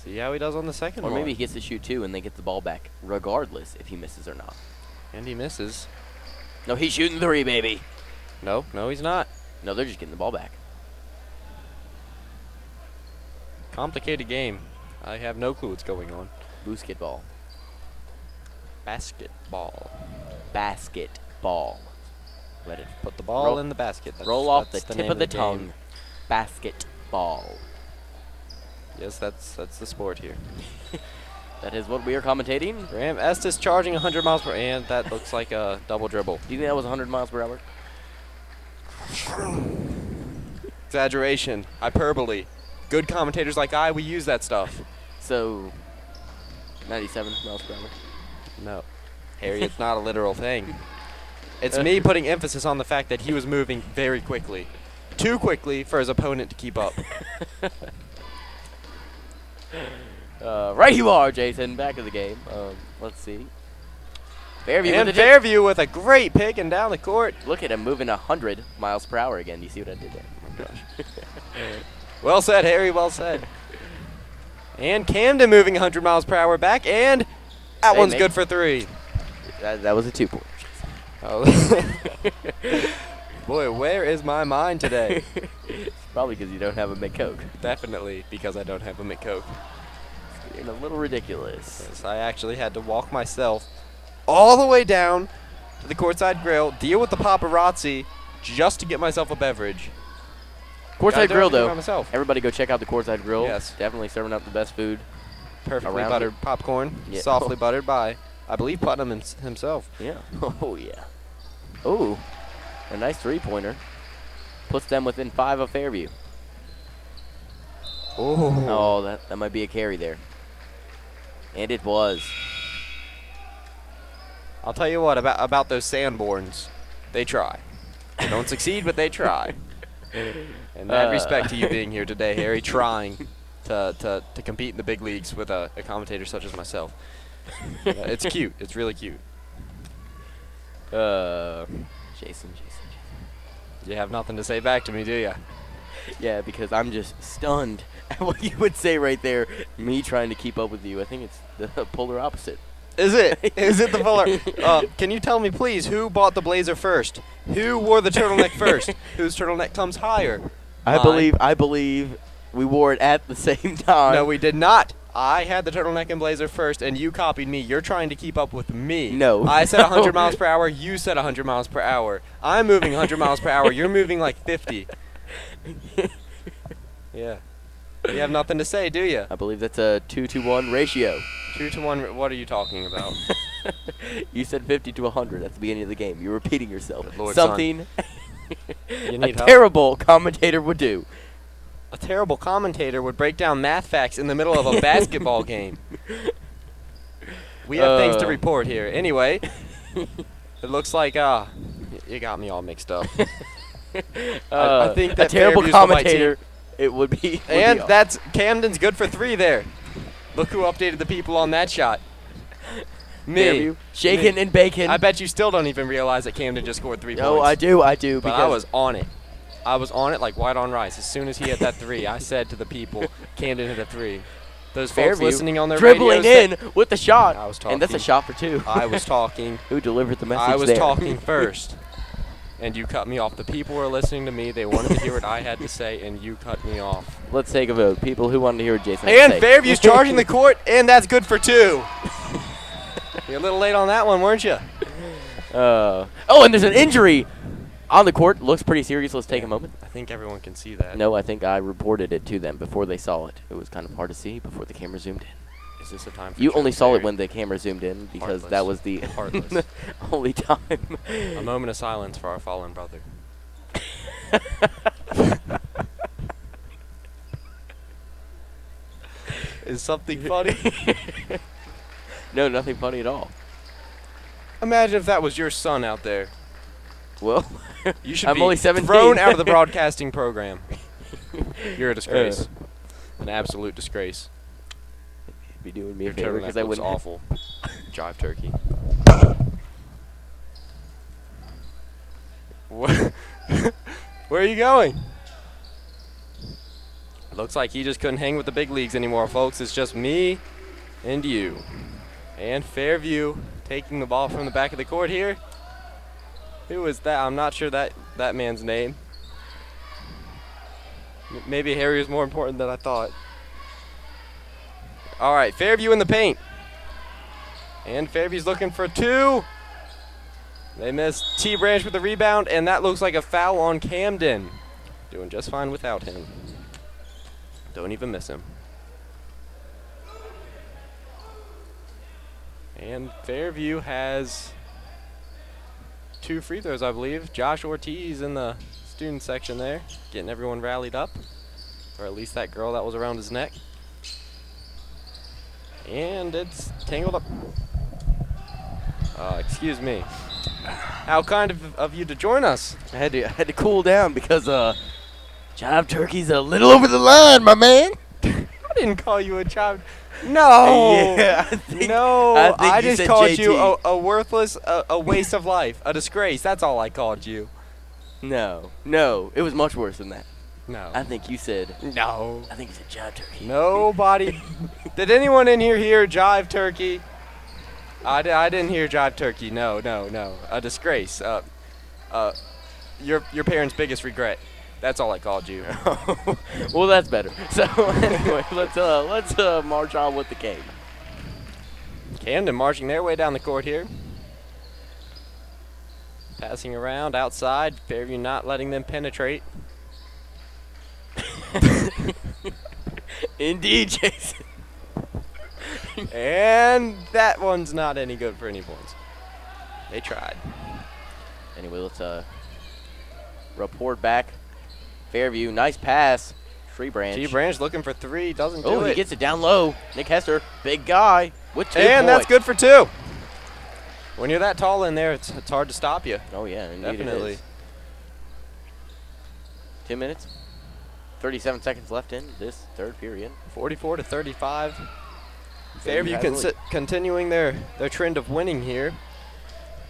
See how he does on the second Or one. maybe he gets to shoot 2 and they get the ball back, regardless if he misses or not. And he misses. No, he's shooting 3, baby. No, he's not. No, they're just getting the ball back. Complicated game. I have no clue what's going on. Basketball. Basketball. Let it Put the ball in the basket. roll off the that's tip name of the game. tongue. Basketball. Yes, that's the sport here. That is what we are commentating. Graham Estes charging 100 miles per hour, and that looks like a double dribble. Do you think that was 100 miles per hour? Exaggeration. Hyperbole. Good commentators like we use that stuff. So, 97 miles per hour. No. Harry, it's not a literal thing. It's me putting emphasis on the fact that he was moving very quickly. Too quickly for his opponent to keep up. Right you are, Jason. Back of the game. Let's see. Fairview And with Fairview with a great pick and down the court. Look at him moving 100 miles per hour again. Do you see what I did there? Oh, gosh. Well said, Harry. Well said. And Camden moving 100 miles per hour back, and that one's good for 3. That was a 2-point. Oh. Boy, where is my mind today? Probably because you don't have a McCoke. Definitely because I don't have a McCoke. It's a little ridiculous. Yes, I actually had to walk myself all the way down to the courtside grill, deal with the paparazzi, just to get myself a beverage. Courtside Grill, though. Myself. Everybody go check out the Courtside Grill. Yes. Definitely serving up the best food. Perfectly around buttered here. popcorn, Yeah. softly buttered by, I believe, Putnam himself. Yeah. Oh, yeah. Oh, a nice 3-pointer. Puts them within 5 of Fairview. Oh, that might be a carry there. And it was. I'll tell you what about those Sanborns. They try. They don't succeed, but they try. And mad respect to you being here today, Harry, trying to compete in the big leagues with a commentator such as myself. It's cute. It's really cute. Jason. You have nothing to say back to me, do you? Yeah, because I'm just stunned at what you would say right there. Me trying to keep up with you. I think it's the polar opposite. Is it? Is it the polar? Can you tell me, please, who bought the blazer first? Who wore the turtleneck first? Whose turtleneck comes higher? I believe we wore it at the same time. No, we did not. I had the turtleneck and blazer first, and you copied me. You're trying to keep up with me. No. I said 100 miles per hour. You said 100 miles per hour. I'm moving 100 miles per hour. You're moving like 50. Yeah. You have nothing to say, do you? I believe that's a 2-to-1 ratio. 2-to-1. What are you talking about? You said 50 to 100 at the beginning of the game. You're repeating yourself. Good Lord, Something You a need help? terrible commentator would do. A terrible commentator would break down math facts in the middle of a basketball game. We have things to report here. Anyway, it looks like you got me all mixed up. I think that a terrible Fairview's the white commentator. team. It would be. And that's Camden's good for 3 there. Look who updated the people on that shot. Me. Fairview. Shaken and bacon. I bet you still don't even realize that Camden just scored 3 points. No, I do. But I was on it. I was on it like white on rice. As soon as he hit that 3, I said to the people, Camden hit a 3. Those folks Fairview listening on their dribbling radios in with the shot. I was talking. And that's a shot for 2. I was talking. Who delivered the message I was there? talking first. And you cut me off. The people were listening to me. They wanted to hear what I had to say, and you cut me off. Let's take a vote. People who wanted to hear what Jason had to And say. Fairview's charging the court, and that's good for 2. You're a little late on that one, weren't you? Oh, and there's an injury on the court. Looks pretty serious. Let's take a moment. I think everyone can see that. No, I think I reported it to them before they saw it. It was kind of hard to see before the camera zoomed in. Is this a time for You only saw it transparency? when the camera zoomed in because Heartless. that was the Heartless. only time. A moment of silence for our fallen brother. Is something funny? No, nothing funny at all. Imagine if that was your son out there. Well, You should I'm be only 17. thrown out of the broadcasting program. You're a disgrace. An absolute disgrace. Be doing me Your a favor turtleneck because I looks wouldn't. awful. Jive turkey. Where are you going? It looks like he just couldn't hang with the big leagues anymore, folks. It's just me and you. And Fairview taking the ball from the back of the court here. Who is that? I'm not sure that man's name. Maybe Harry is more important than I thought. All right, Fairview in the paint. And Fairview's looking for 2. They missed T-Branch with the rebound, and that looks like a foul on Camden. Doing just fine without him. Don't even miss him. And Fairview has 2 free throws, I believe. Josh Ortiz in the student section there, getting everyone rallied up. Or at least that girl that was around his neck. And it's tangled up. Excuse me. How kind of you to join us. I had to cool down because Jive Turkey's a little over the line, my man. I didn't call you a child. No. Yeah, I think I you just said called JT. you a worthless, a waste of life, a disgrace. That's all I called you. No, it was much worse than that. No. I think you said. No. I think you said Jive Turkey. Nobody. Did anyone in here hear Jive Turkey? I didn't hear Jive Turkey. No. A disgrace. Your parents' biggest regret. That's all I called you. Well, that's better. So anyway, let's march on with the game. Camden marching their way down the court here. Passing around outside. Fairview not letting them penetrate. Indeed, Jason. And that one's not any good for any points. They tried. Anyway, let's report back. Fairview, nice pass. T-Branch. T-Branch looking for 3, doesn't do Oh, it. he gets it down low. Nick Hester, big guy with 2 And that's points. good for 2. When you're that tall in there, it's hard to stop you. Oh yeah, indeed Definitely. It is. 2 minutes, 37 seconds left in this third period. 44-35. Fairview Fairview continuing their trend of winning here,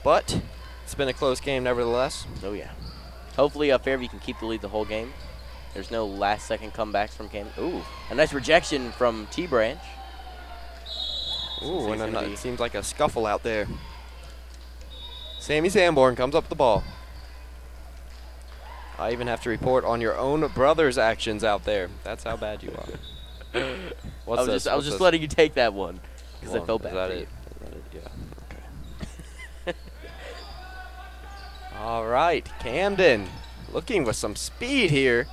but it's been a close game nevertheless. Oh yeah. Hopefully Fairview can keep the lead the whole game. There's no last-second comebacks from Camden. Ooh, a nice rejection from T-Branch. Ooh, and it seems like a scuffle out there. Sammy Sanborn comes up the ball. I even have to report on your own brother's actions out there. That's how bad you are. What's this? I was just letting you take that one because I felt bad for you. Is that it? Yeah. Okay. All right, Camden, looking with some speed here.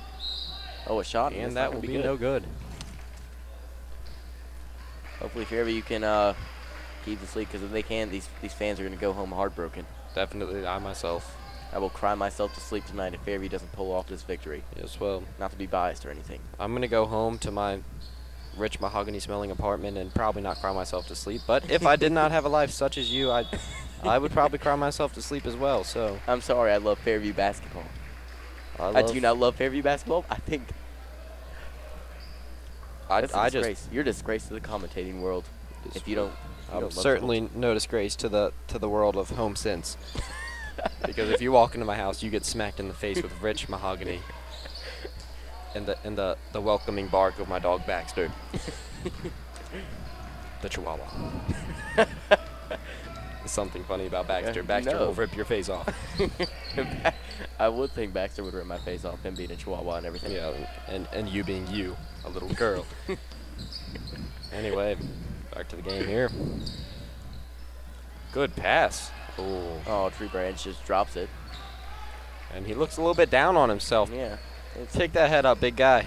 Oh, a shot, and that will be no good. Hopefully, Fairview can keep this lead, because if they can, these fans are going to go home heartbroken. Definitely, I myself. I will cry myself to sleep tonight if Fairview doesn't pull off this victory. Yes, well. Not to be biased or anything. I'm going to go home to my rich mahogany-smelling apartment and probably not cry myself to sleep. But if I did not have a life such as you, I would probably cry myself to sleep as well. So I'm sorry, I love Fairview basketball. I do not love Fairview basketball. I think that's a disgrace. You're a disgrace to the commentating world. If you don't, I'm certainly no disgrace to the world of home since. Because if you walk into my house, you get smacked in the face with rich mahogany and the welcoming bark of my dog Baxter, the Chihuahua. There's something funny about Baxter. Baxter will rip your face off. I would think Baxter would rip my face off, him being a Chihuahua and everything. Yeah, and you being you, a little girl. Anyway, back to the game here. Good pass. Oh, Tree Branch just drops it. And he looks a little bit down on himself. Yeah. Take that head up, big guy.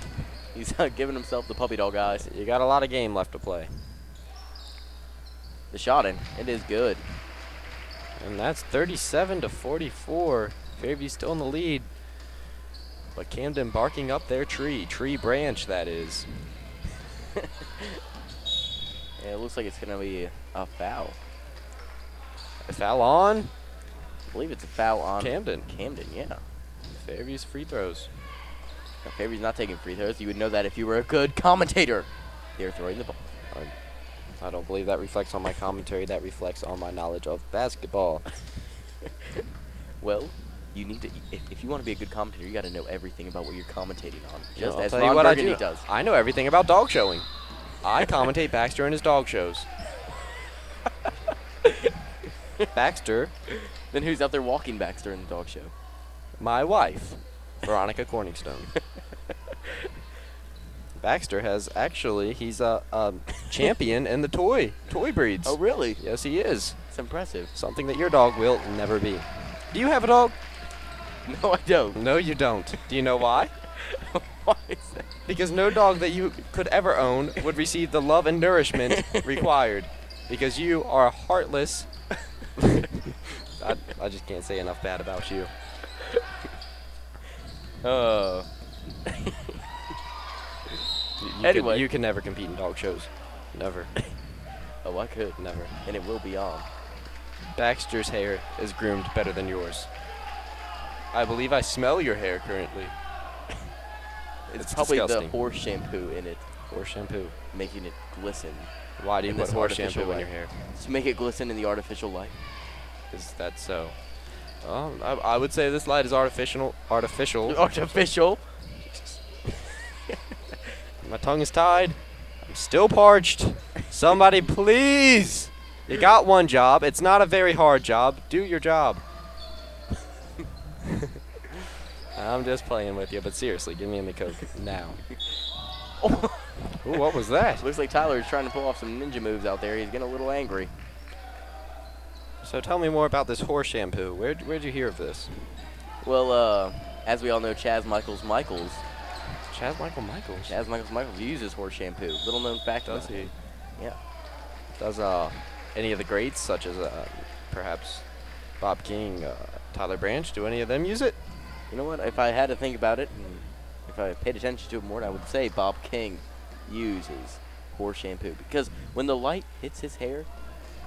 He's giving himself the puppy dog eyes. You got a lot of game left to play. The shot in. It is good. And that's 37-44. Fairview still in the lead. But Camden barking up their tree. Tree Branch, that is. Yeah, it looks like it's going to be a foul. A foul on? I believe it's a foul on Camden. Camden, yeah. Fairview's free throws. Now, Fairview's not taking free throws. You would know that if you were a good commentator. They're throwing the ball. I don't believe that reflects on my commentary. That reflects on my knowledge of basketball. Well, you need to. If you want to be a good commentator, you got to know everything about what you're commentating on. Just I'll as tell you Ron what Burgundy I do. does. I know everything about dog showing. I commentate Baxter in his dog shows. Baxter. Then who's out there walking Baxter in the dog show? My wife, Veronica Corningstone. Baxter has he's a champion in the toy breeds. Oh, really? Yes, he is. It's impressive. Something that your dog will never be. Do you have a dog? No, I don't. No, you don't. Do you know why? Why is that? Because no dog that you could ever own would receive the love and nourishment required. Because you are heartless. I just can't say enough bad about you. Anyway. You can never compete in dog shows. Never. Oh, I could. Never. And it will be on. Baxter's hair is groomed better than yours. I believe I smell your hair currently. It's probably disgusting. the horse shampoo in it. Horse shampoo. Making it glisten. Why do you in put this horse artificial shampoo in light. your hair? To make it glisten in the artificial light. Is that so? I would say this light is artificial. Artificial. Artificial? My tongue is tied. I'm still parched. Somebody please. You got one job. It's not a very hard job. Do your job. I'm just playing with you, but seriously, give me a Coke now. Ooh, what was that? Looks like Tyler's trying to pull off some ninja moves out there. He's getting a little angry. So tell me more about this horse shampoo. Where'd you hear of this? Well, as we all know, Chaz Michaels Chaz Michaels uses horse shampoo. Little known fact. Does he? Yeah. Does any of the greats, such as perhaps Bob King, Tyler Branch, do any of them use it? You know what? If I had to think about it, and if I paid attention to it more, I would say Bob King uses horse shampoo, because when the light hits his hair,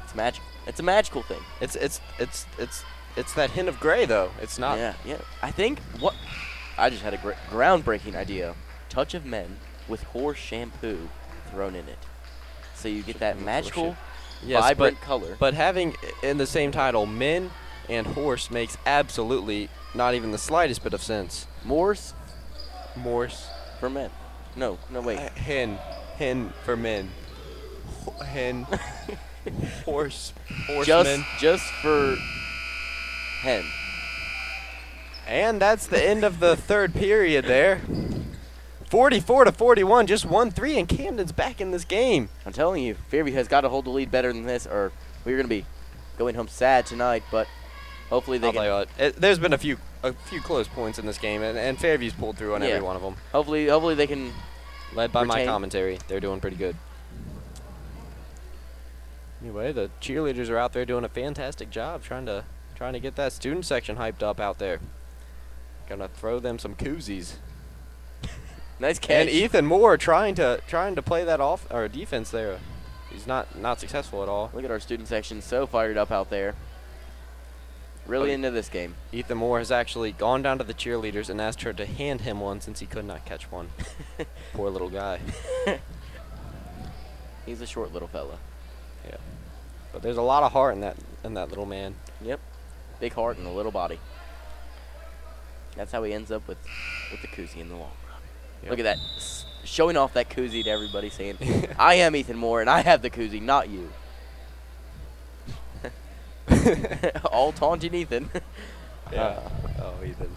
it's magical. It's a magical thing. It's that hint of gray though. It's not. Yeah. I think I just had a groundbreaking idea. Touch of Men with horse shampoo thrown in it, so you get that magical, vibrant color. But having in the same title men and horse makes absolutely not even the slightest bit of sense. Morse for men. No, wait. Hen for men. Hen. Horsemen. Just for hen. And that's the end of the third period there. 44-41, just 1-3, and Camden's back in this game. I'm telling you, Fairview has got to hold the lead better than this, or we're going to be going home sad tonight. But hopefully they I'll can. tell you what, there's been a few close points in this game, and Fairview's pulled through on every one of them. Hopefully they can. Led by my commentary, they're doing pretty good. Anyway, the cheerleaders are out there doing a fantastic job trying to get that student section hyped up out there. Gonna throw them some koozies. Nice catch. And Ethan Moore trying to play that off or defense there. He's not successful at all. Look at our student section, so fired up out there. Really into this game. Ethan Moore has actually gone down to the cheerleaders and asked her to hand him one since he could not catch one. Poor little guy. He's a short little fella. Yeah. But there's a lot of heart in that little man. Yep. Big heart and a little body. That's how he ends up with the koozie in the long run. Yep. Look at that. Showing off that koozie to everybody, saying, I am Ethan Moore and I have the koozie, not you. All taunting Ethan. Yeah. Ethan.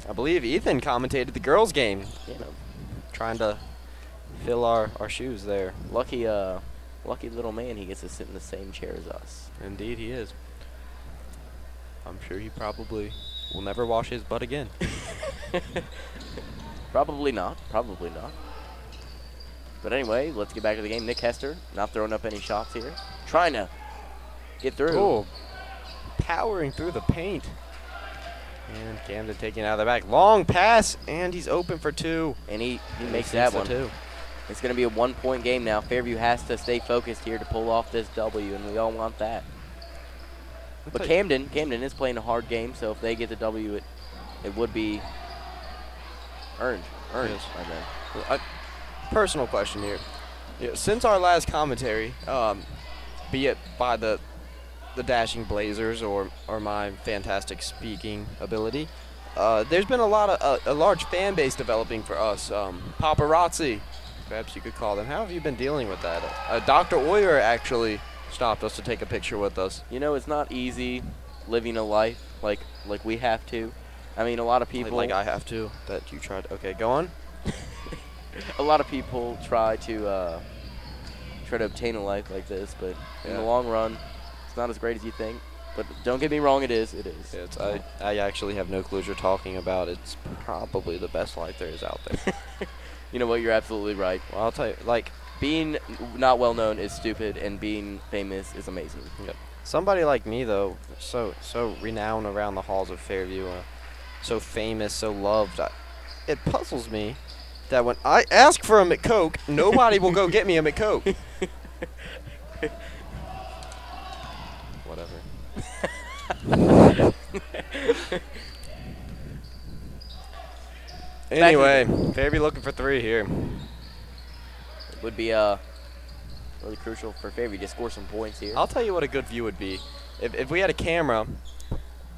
I believe Ethan commentated the girls' game. Trying to fill our shoes there. Lucky little man, he gets to sit in the same chair as us. Indeed he is. I'm sure he probably will never wash his butt again. Probably not. But anyway, let's get back to the game. Nick Hester not throwing up any shots here. Trying to get through. Cool. Powering through the paint. And Camden taking it out of the back. Long pass, and he's open for two. And he makes that one. Too. It's going to be a 1-point game now. Fairview has to stay focused here to pull off this W, and we all want that. But Camden is playing a hard game, so if they get the W, it would be earned. Yes. By them. Personal question here. Yeah, since our last commentary, be it by the Dashing Blazers or my fantastic speaking ability, there's been a large fan base developing for us. Paparazzi, perhaps you could call them. How have you been dealing with that? Dr. Oyer actually stopped us to take a picture with us. You know, it's not easy living a life like we have to. I mean, a lot of people... Like I have to, that you tried... Okay, go on. A lot of people try to obtain a life like this, but in the long run, it's not as great as you think. But don't get me wrong, it is. It is. Yeah, I actually have no clue what you're talking about. It's probably the best life there is out there. You know what? You're absolutely right. Well, I'll tell you, like... Being not well known is stupid, and being famous is amazing. Yep. Somebody like me, though, so renowned around the halls of Fairview, so famous, so loved, it puzzles me that when I ask for a McCoke, nobody will go get me a McCoke. Whatever. Anyway, Fairview looking for three here. It would be really crucial for Fairview to score some points here. I'll tell you what a good view would be. If we had a camera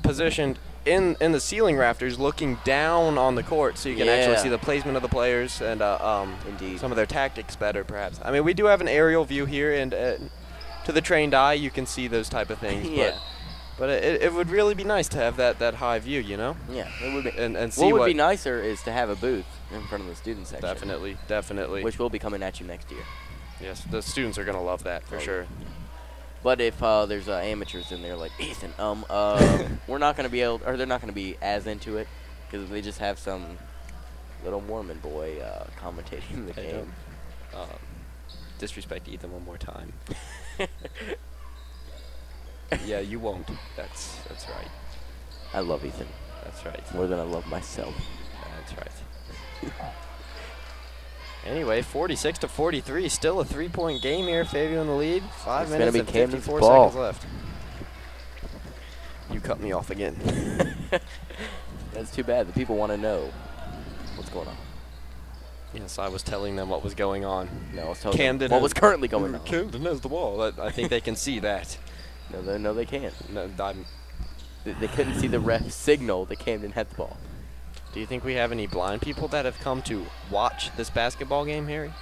positioned in the ceiling rafters looking down on the court so you can actually see the placement of the players and Indeed. some of their tactics better, perhaps. I mean, we do have an aerial view here, and to the trained eye, you can see those type of things. Yeah. But it would really be nice to have that high view, you know? Yeah, it would be. And see what would be nicer is to have a booth in front of the student section. Definitely. Which will be coming at you next year. Yes, the students are going to love that for sure. But if there's amateurs in there like Ethan, we're not going to be able, or they're not going to be as into it because they just have some little Mormon boy commentating the game. Disrespect Ethan one more time. Yeah, you won't. That's right. I love Ethan. That's right. More than I love myself. That's right. Anyway, 46-43, still a 3-point game here. Fairview in the lead. 5 minutes and 54 seconds left. You cut me off again. That's too bad. The people want to know what's going on. Yes, I was telling them what was going on. No, I was telling them what was currently going on. Camden has the ball. I think they can see that. No, they can't. No, they couldn't see the ref signal that Camden had the ball. Do you think we have any blind people that have come to watch this basketball game, Harry?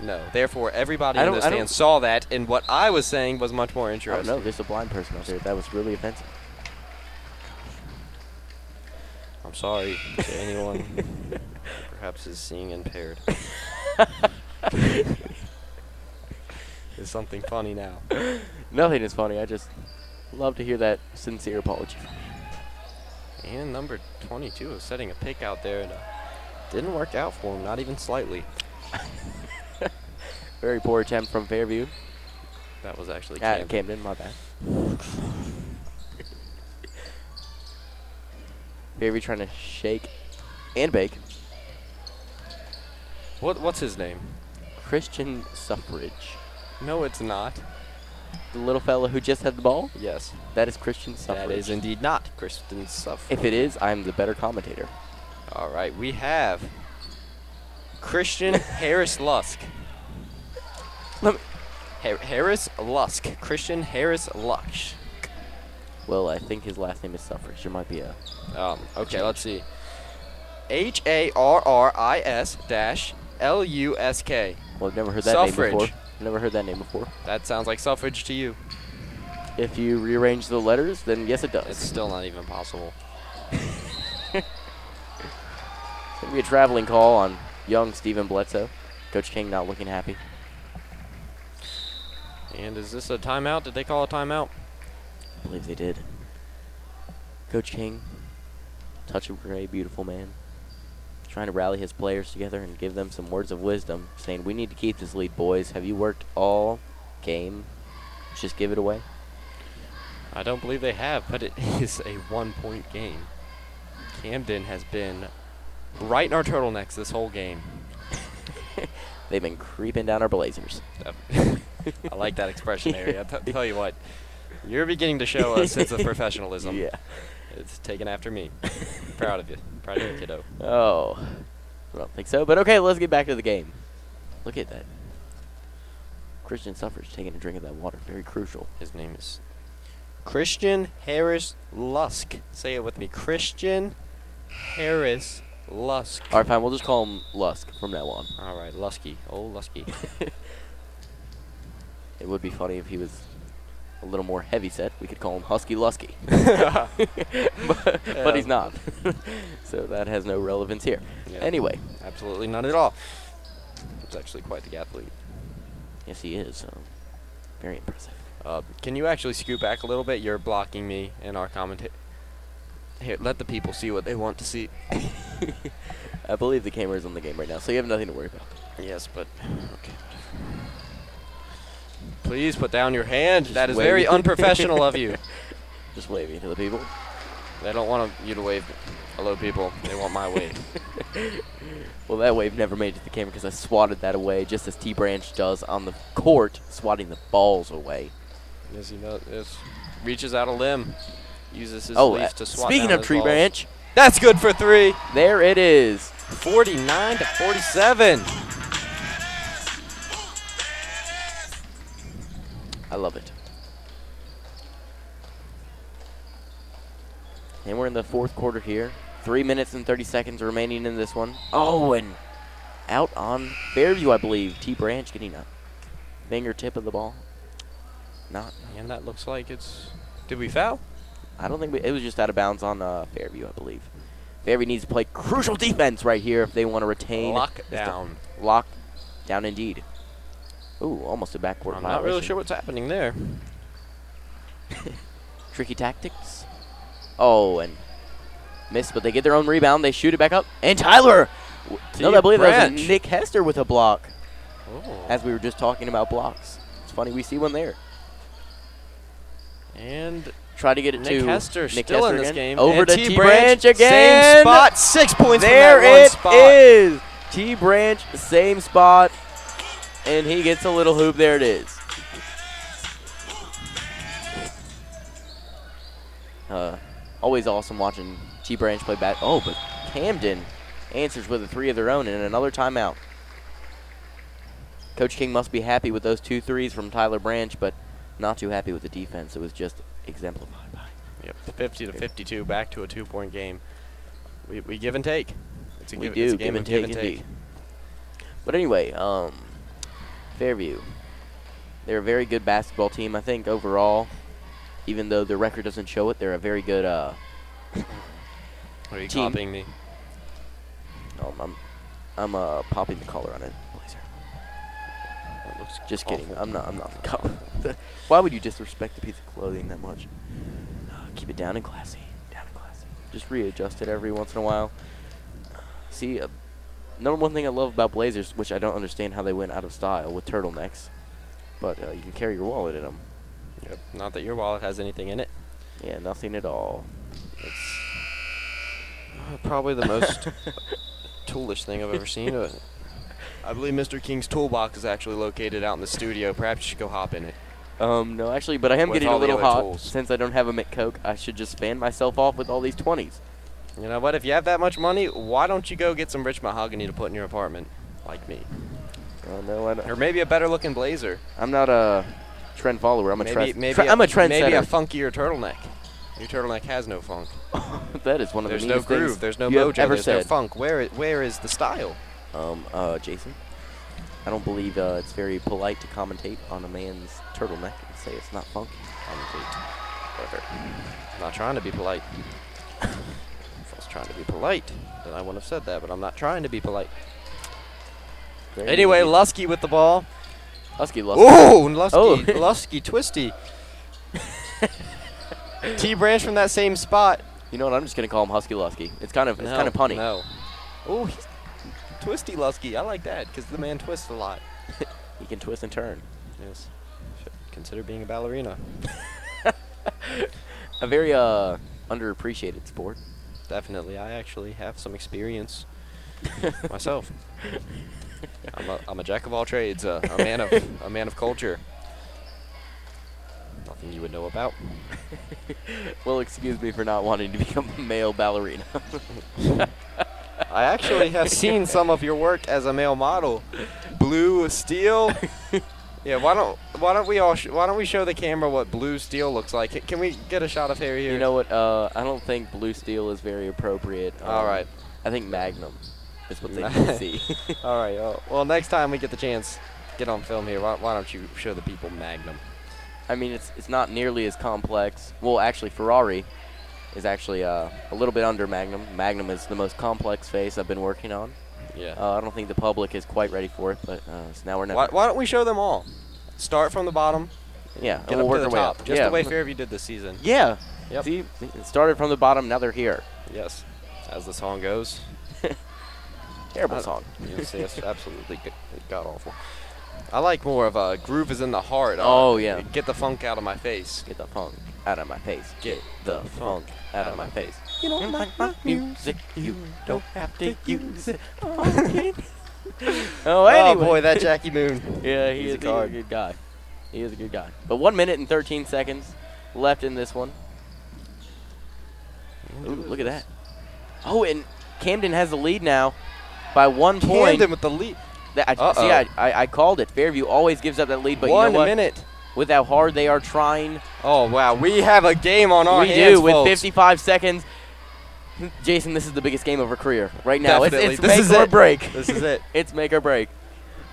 No. Therefore, everybody in the stands saw that, and what I was saying was much more interesting. No, there's a blind person out there. That was really offensive. I'm sorry to anyone Perhaps is seeing impaired. Is something funny now? Nothing is funny. I just love to hear that sincere apology from you. And number 22 is setting a pick out there, and didn't work out for him, not even slightly. Very poor attempt from Fairview. That was actually Camden. Camden, my bad. Fairview trying to shake and bake. What's his name? Christian Suffrage. No, it's not. The little fellow who just had the ball? Yes. That is Christian Suffrage. That is indeed not Christian Suffrage. If it is, I'm the better commentator. All right, we have Christian Harris Lusk. Harris Lusk. Christian Harris Lusk. Well, I think his last name is Suffrage. There might be a... Okay, let's see. HARRIS LUSK. Well, I've never heard that Suffrage. name before. Never heard that name before. That sounds like suffrage to you. If you rearrange the letters, then yes, it does. It's still not even possible. It's going to be a traveling call on young Stephen Bledsoe. Coach King not looking happy. And is this a timeout? Did they call a timeout? I believe they did. Coach King, touch of gray, beautiful man. Trying to rally his players together and give them some words of wisdom, saying, we need to keep this lead, boys. Have you worked all game? Just give it away? I don't believe they have, but it is a 1-point game. Camden has been right in our turtlenecks this whole game. They've been creeping down our blazers. I like that expression, Harry. I'll tell you what, you're beginning to show a sense of professionalism. Yeah. It's taken after me. Proud of you. Proud of you, kiddo. Oh, I don't think so. But okay, let's get back to the game. Look at that. Christian Suffrage taking a drink of that water. Very crucial. His name is Christian Harris Lusk. Say it with me. Christian Harris Lusk. All right, fine. We'll just call him Lusk from now on. All right, Lusky. Oh, Lusky. It would be funny if he was a little more heavy set. We could call him Husky Lusky. but he's not. So that has no relevance here. Yeah, anyway. Absolutely none at all. He's actually quite the athlete. Yes, he is. Very impressive. Can you actually scoot back a little bit? You're blocking me and our commentator. Here, let the people see what they want to see. I believe the camera is on the game right now, so you have nothing to worry about. Yes, but okay. Please put down your hand. That is wave. very unprofessional of you. Just waving to the people. They don't want you to wave. Hello, people. They want my wave. Well, that wave never made it to the camera because I swatted that away, just as T Branch does on the court, swatting the balls away. Yes, he knows. Yes. Reaches out a limb. Uses his Oh, leaves to swat speaking down of his Tree balls. Branch, That's good for 3. there it is. 49-47. I love it. And we're in the fourth quarter here. 3 minutes and 30 seconds remaining in this one. Oh, and out on Fairview, I believe. T Branch getting a fingertip of the ball. Not. And that looks like it's... Did we foul? I don't think it was just out of bounds on Fairview, I believe. Fairview needs to play crucial defense right here if they want to retain. Lockdown. Lock down indeed. Ooh, almost a backcourt I'm violation. not really sure what's happening there. Tricky tactics. Oh, and missed, but they get their own rebound. They shoot it back up. And Tyler! No, I believe that was Nick Hester with a block. Oh. As we were just talking about blocks. It's funny we see one there. And try to get it Nick to Hester Nick still Hester in this again. game. Over and to T T-Branch again. Same spot. 6 points there from that one spot. There it is. T-Branch, same spot. And he gets a little hoop. There it is. Always awesome watching T-Branch play back. Oh, but Camden answers with a 3 of their own and another timeout. Coach King must be happy with those 2 threes from Tyler Branch, but not too happy with the defense. It was just exemplified by. Yep, 50-52, back to a 2-point game. We give and take. It's a We give, do it's a game give of and give take and take. indeed. But anyway, Fairview. They're a very good basketball team, I think, overall. Even though the record doesn't show it, they're a very good Are you team. copying me? I'm I'm popping the collar on it, blazer. That looks Just kidding. awful. I'm not the collar. Why would you disrespect a piece of clothing that much? Keep it down and classy. Just readjust it every once in a while. See, number one thing I love about blazers, which I don't understand how they went out of style with turtlenecks, but you can carry your wallet in them. Yep. Not that your wallet has anything in it. Yeah, nothing at all. It's probably the most toolish thing I've ever seen. I believe Mr. King's toolbox is actually located out in the studio. Perhaps you should go hop in it. No, actually, but I am With getting a all the little other hot. tools. Since I don't have a McCoke, I should just fan myself off with all these 20s. You know what? If you have that much money, why don't you go get some rich mahogany to put in your apartment, like me? Oh, no, I don't. Or maybe a better-looking blazer. I'm not a trend follower. I'm a I'm a trendsetter. Maybe a funkier turtleneck. Your turtleneck has no funk. That is one of There's the no meanest groove. things There's no you have mojo. ever There's no said. funk. Where is the style? Jason, I don't believe it's very polite to commentate on a man's turtleneck and say it's not funky. Whatever. I'm not trying to be polite. If I was trying to be polite, then I wouldn't have said that, but I'm not trying to be polite. Very Anyway, neat. Lusky with the ball. Lusky. Oh, Lusky. Oh. Lusky twisty. T-Branch from that same spot. You know what? I'm just gonna call him Husky Lusky. It's kind of punny. No. Oh, he's twisty Lusky. I like that because the man twists a lot. He can twist and turn. Yes. Should consider being a ballerina. A very underappreciated sport. Definitely. I actually have some experience myself. I'm a jack of all trades, a man of culture. Nothing you would know about. Well, excuse me for not wanting to become a male ballerina. I actually have seen some of your work as a male model. Blue steel. Yeah, why don't we show the camera what blue steel looks like? Can we get a shot of Harry here? You know what? I don't think blue steel is very appropriate. All right. I think Magnum is what they need to see. All right. Well, next time we get the chance, get on film here. Why don't you show the people Magnum? I mean, it's not nearly as complex. Well, actually, Ferrari is actually a little bit under Magnum. Magnum is the most complex face I've been working on. Yeah. I don't think the public is quite ready for it, but so now we're never. Why don't we show them all? Start from the bottom. Yeah, Get and we'll up work to our the way top, up. just Yeah. the way Fairview did this season. Yeah. Yep. See, it started from the bottom. Now they're here. Yes. As the song goes. Terrible song. Yes, absolutely god awful. I like more of a groove is in the heart. Oh, yeah. Get the funk out of my face. Get the funk out of my face. Get the funk out of my face. You don't like my music, you don't have to use it. Oh, anyway. Oh boy, that Jackie Moon. Yeah, he He's is a card. a good guy. He is a good guy. But 1 minute and 13 seconds left in this one. Ooh, look at that. Oh, and Camden has the lead now by 1 point. Camden with the lead. I called it. Fairview always gives up that lead, but you know 1 what? minute. With how hard they are trying. Oh wow, we have a game on our We hands, do with folks. 55 seconds. Jason, this is the biggest game of our career right now. Definitely. It's This make is or it. break. This is it. It's make or break.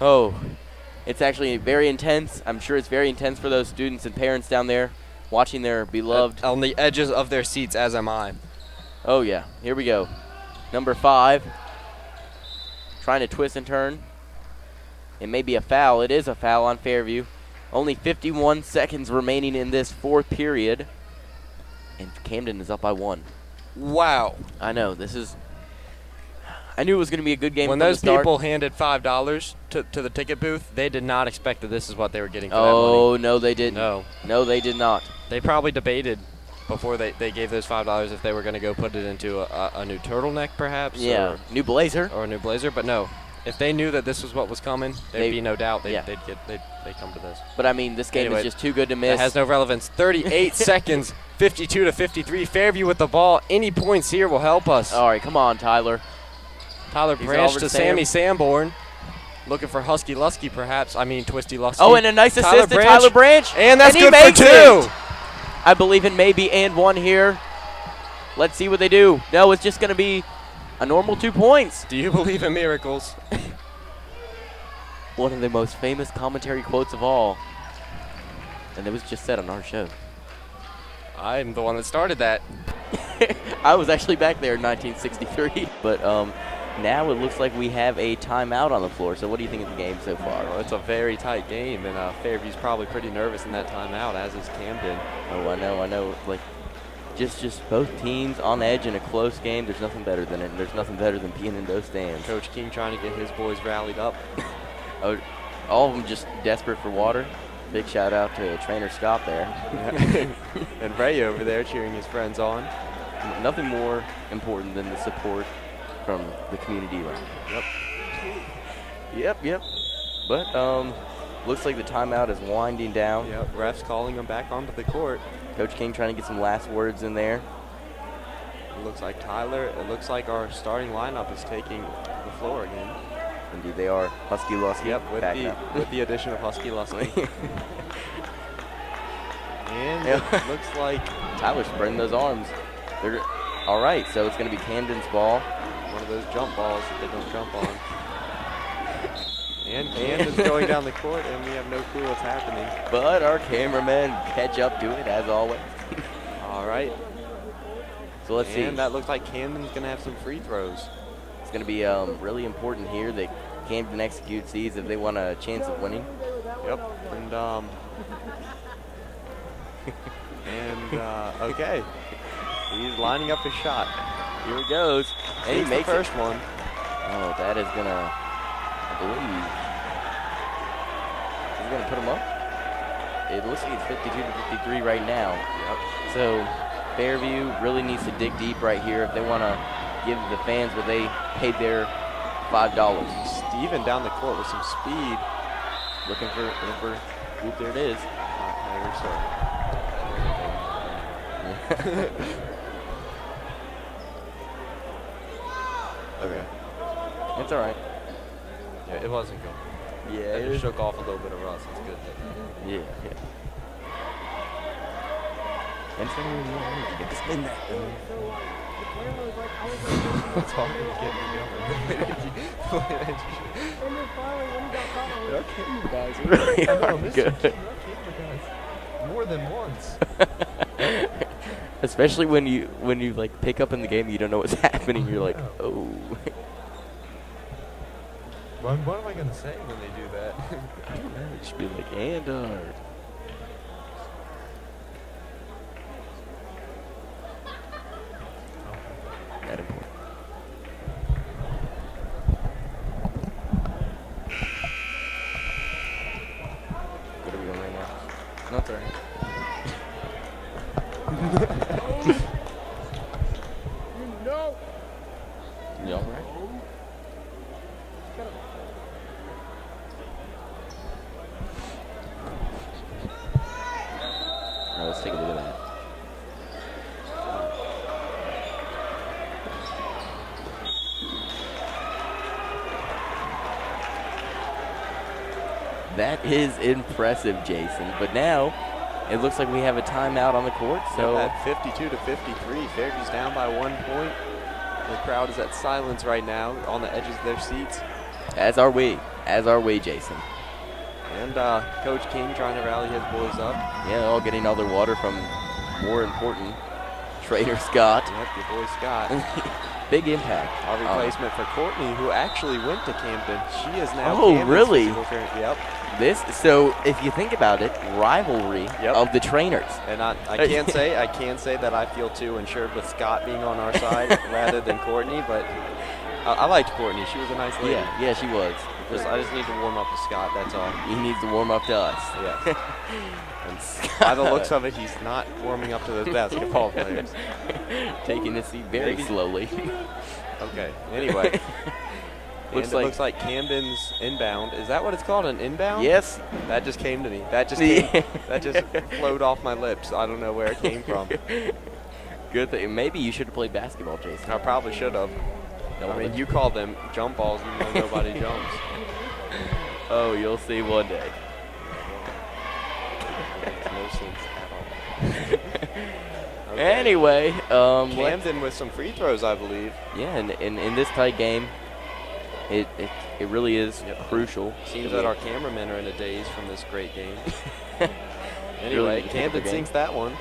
Oh, it's actually very intense. I'm sure it's very intense for those students and parents down there watching their beloved. On the edges of their seats, as am I. Oh, yeah. Here we go. Number 5. Trying to twist and turn. It may be a foul. It is a foul on Fairview. Only 51 seconds remaining in this fourth period. And Camden is up by 1. Wow. I know. This is. I knew it was going to be a good game When from those the start. people handed $5 to the ticket booth, they did not expect that this is what they were getting for that Oh, money. no, they didn't. No. No, they did not. They probably debated before they gave those $5 if they were going to go put it into a new turtleneck, perhaps. Yeah. New blazer. Or a new blazer, but no. If they knew that this was what was coming, there'd be no doubt they'd come to this. But, I mean, this game Anyway, is just too good to miss. It has no relevance. 38 seconds, 52 to 53. Fairview with the ball. Any points here will help us. All right, come on, Tyler. Tyler He's Branch over to Sam. Sammy Sanborn. Looking for Husky Lusky, perhaps. I mean, Twisty Lusky. Oh, and a nice assist to Tyler Branch. And that's he good for makes 2. it. I believe it may be and 1 here. Let's see what they do. No, it's just going to be a normal 2 points. Do you believe in miracles? One of the most famous commentary quotes of all. And it was just said on our show. I'm the one that started that. I was actually back there in 1963. But now it looks like we have a timeout on the floor. So what do you think of the game so far? Well, it's a very tight game, and Fairview's probably pretty nervous in that timeout, as is Camden. Oh, I know. Like, just both teams on edge in a close game. There's nothing better than it. And there's nothing better than being in those stands. Coach King trying to get his boys rallied up. Oh, all of them just desperate for water. Big shout out to trainer Scott there. And Ray over there cheering his friends on. Nothing more important than the support from the community around. Yep. But looks like the timeout is winding down. Yep, refs calling them back onto the court. Coach King trying to get some last words in there. It looks like our starting lineup is taking the floor again. Indeed, they are. Husky Lusky. Yep, with the addition of Husky Lusky. And it looks like Tyler's spreading those arms. They're all right. So it's going to be Camden's ball. One of those jump balls that they don't jump on. And Camden's going down the court, and we have no clue what's happening. But our cameramen catch up to it as always. All right. So let's see. And that looks like Camden's going to have some free throws. It's going to be really important here that Camden executes these if they want a chance of winning. Yep. And okay, he's lining up his shot. Here he goes, and he makes the first one. Oh, that is gonna, I believe, he's gonna put him up. It looks like it's 52 to 53 right now. Yep. So Fairview really needs to dig deep right here if they want to give the fans what they paid their $5. Steven down the court with some speed. Looking for whoop, there it is. Okay. It's all right. Yeah, it wasn't good. Yeah, it shook off a little bit of rust. It's good. Yeah. And so you get to spin that. It's all good. Okay, you guys really are good. More than once. Especially when you like pick up in the game, you don't know what's happening. You're like, oh. What am I gonna say when they do that? I don't know. Just be like, and that important. What are we doing right now? No, it's all right. You all right? All right, let's take a look at that. That is impressive, Jason. But now it looks like we have a timeout on the court. So at 52 to 53, Fairview's down by 1 point. The crowd is at silence right now on the edges of their seats. As are we, Jason. And Coach King trying to rally his boys up. Yeah, all getting all their water from more important Trader Scott. Yep, your boy Scott. Big impact. Our replacement for Courtney, who actually went to Camden. She is now Camden's really? Yep. So if you think about it, rivalry of the trainers. And I can't say that I feel too insured with Scott being on our side rather than Courtney, but I liked Courtney. She was a nice lady. Yeah, she was. I just need to warm up to Scott, that's all. He needs to warm up to us. Yeah. And by the looks of it, he's not warming up to those basketball players. Taking the seat very slowly. Okay, anyway. Looks like Camden's inbound. Is that what it's called, an inbound? Yes. That just came to me. That just flowed off my lips. I don't know where it came from. Good thing. Maybe you should have played basketball, Jason. I probably should have. I mean, you call them jump balls and nobody jumps. Oh, you'll see one day. Makes no sense at all. Okay. Anyway, Camden with some free throws, I believe. Yeah, and in this tight game, it really is crucial. Seems that our cameramen are in a daze from this great game. Anyway, Really Camden sinks that one.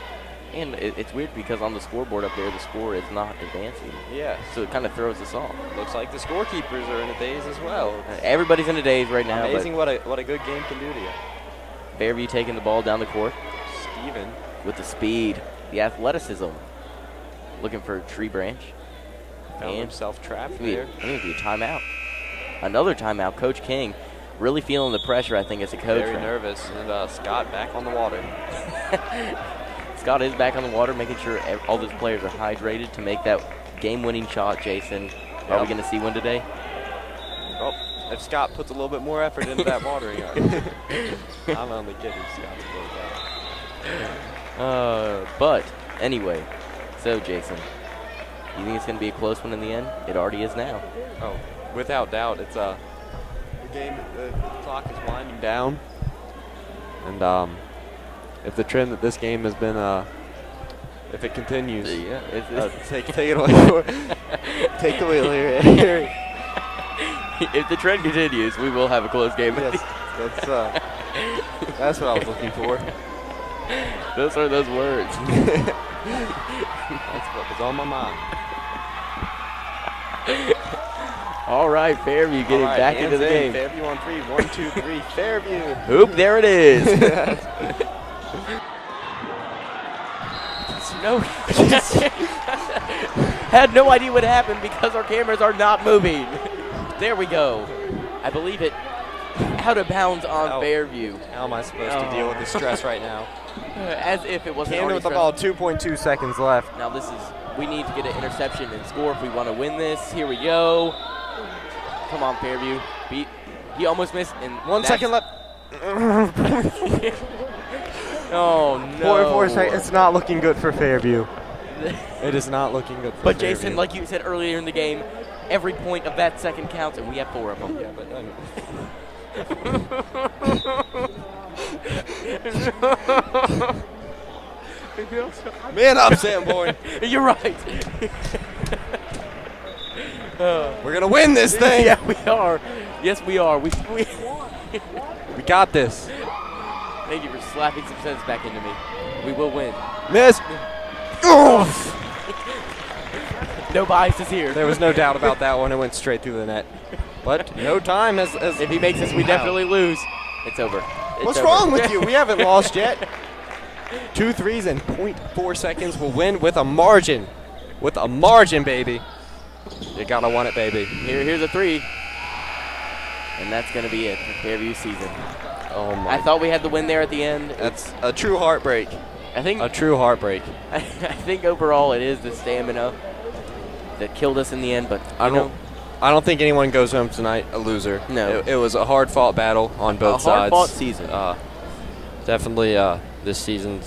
And it's weird because on the scoreboard up there, the score is not advancing. Yeah. So it kind of throws us off. Looks like the scorekeepers are in a daze as well. Everybody's in a daze right now. Amazing what a good game can do to you. Fairview taking the ball down the court. Steven. With the speed, the athleticism. Looking for a tree branch. Found himself trapped there. I think it'd be a timeout. Another timeout. Coach King really feeling the pressure, I think, as a coach. Very nervous. And Scott back on the water. Scott is back on the water, making sure all those players are hydrated to make that game-winning shot, Jason. Are we going to see one today? Oh, if Scott puts a little bit more effort into that watering yard. I'm only kidding. Scott's a But, anyway, so, Jason, you think it's going to be a close one in the end? It already is now. Oh, without doubt. It's the clock is winding down. And, if the trend that this game has been, if it continues, take it away. Take it away, Harry. If the trend continues, we will have a close game. Yes, that's what I was looking for. Those are those words. That's what was on my mind. All right, Fairview getting back into the game. Fairview on 3. 1, 2, 3. Fairview. Oop, there it is. Had no idea what happened because our cameras are not moving. There we go. I believe it out of bounds on Fairview. How am I supposed to deal with the stress right now? As if it wasn't Camden with the ball, 2.2 seconds left. Now we need to get an interception and score if we want to win this. Here we go. Come on, Fairview. He almost missed. And 1 second left. Oh, no. 4 seconds. It's not looking good for Fairview. It is not looking good for But Fairview. Jason, like you said earlier in the game, every point of that second counts, and we have 4 of them. Yeah, but man up, Sanborn. You're right. We're going to win this thing. Yeah, we are. Yes, we are. We got this. Thank you for slapping some sense back into me. We will win. Miss. No biases here. There was no doubt about that one. It went straight through the net. But no time as if he makes this, we definitely lose. It's over. What's wrong with you? We haven't lost yet. 2 threes in 0.4 seconds will win with a margin. With a margin, baby. You gotta want it, baby. Here's a 3. And that's going to be it for Fairview season. Oh my. I thought we had the win there at the end. That's a true heartbreak. I think a true heartbreak. I think overall it is the stamina that killed us in the end, but I don't think anyone goes home tonight a loser. No. It was a hard-fought battle on both sides. A hard-fought season. Definitely this season,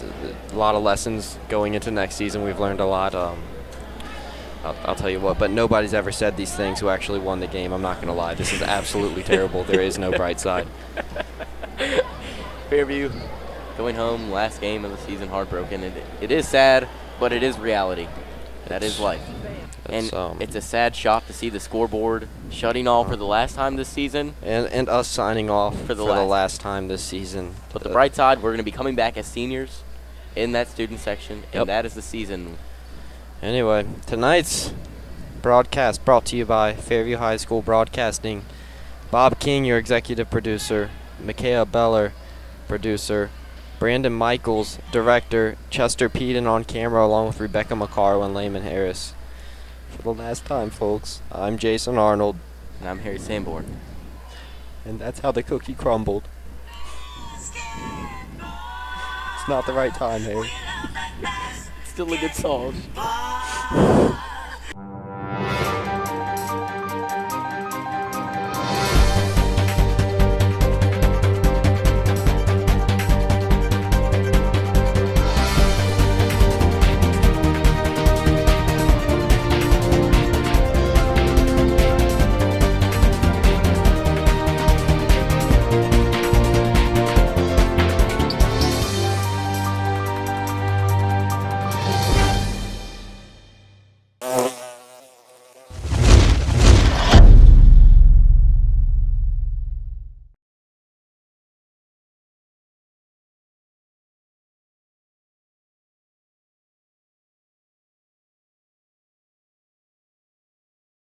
a lot of lessons going into next season. We've learned a lot. I'll tell you what, but nobody's ever said these things who actually won the game. I'm not going to lie. This is absolutely terrible. There is no bright side. Fairview going home, last game of the season, heartbroken. It is sad, but it is reality. That is life. And it's a sad shock to see the scoreboard shutting off for the last time this season. And us signing off for the last time this season. But the bright side, we're going to be coming back as seniors in that student section, and that is the season. Anyway, tonight's broadcast brought to you by Fairview High School Broadcasting. Bob King, your executive producer. Michaela Beller, producer. Brandon Michaels, director. Chester Peden on camera, along with Rebecca McCarroll and Layman Harris. For the last time, folks, I'm Jason Arnold. And I'm Harry Sanborn. And that's how the cookie crumbled. It's not the right time, Harry. Still a good song.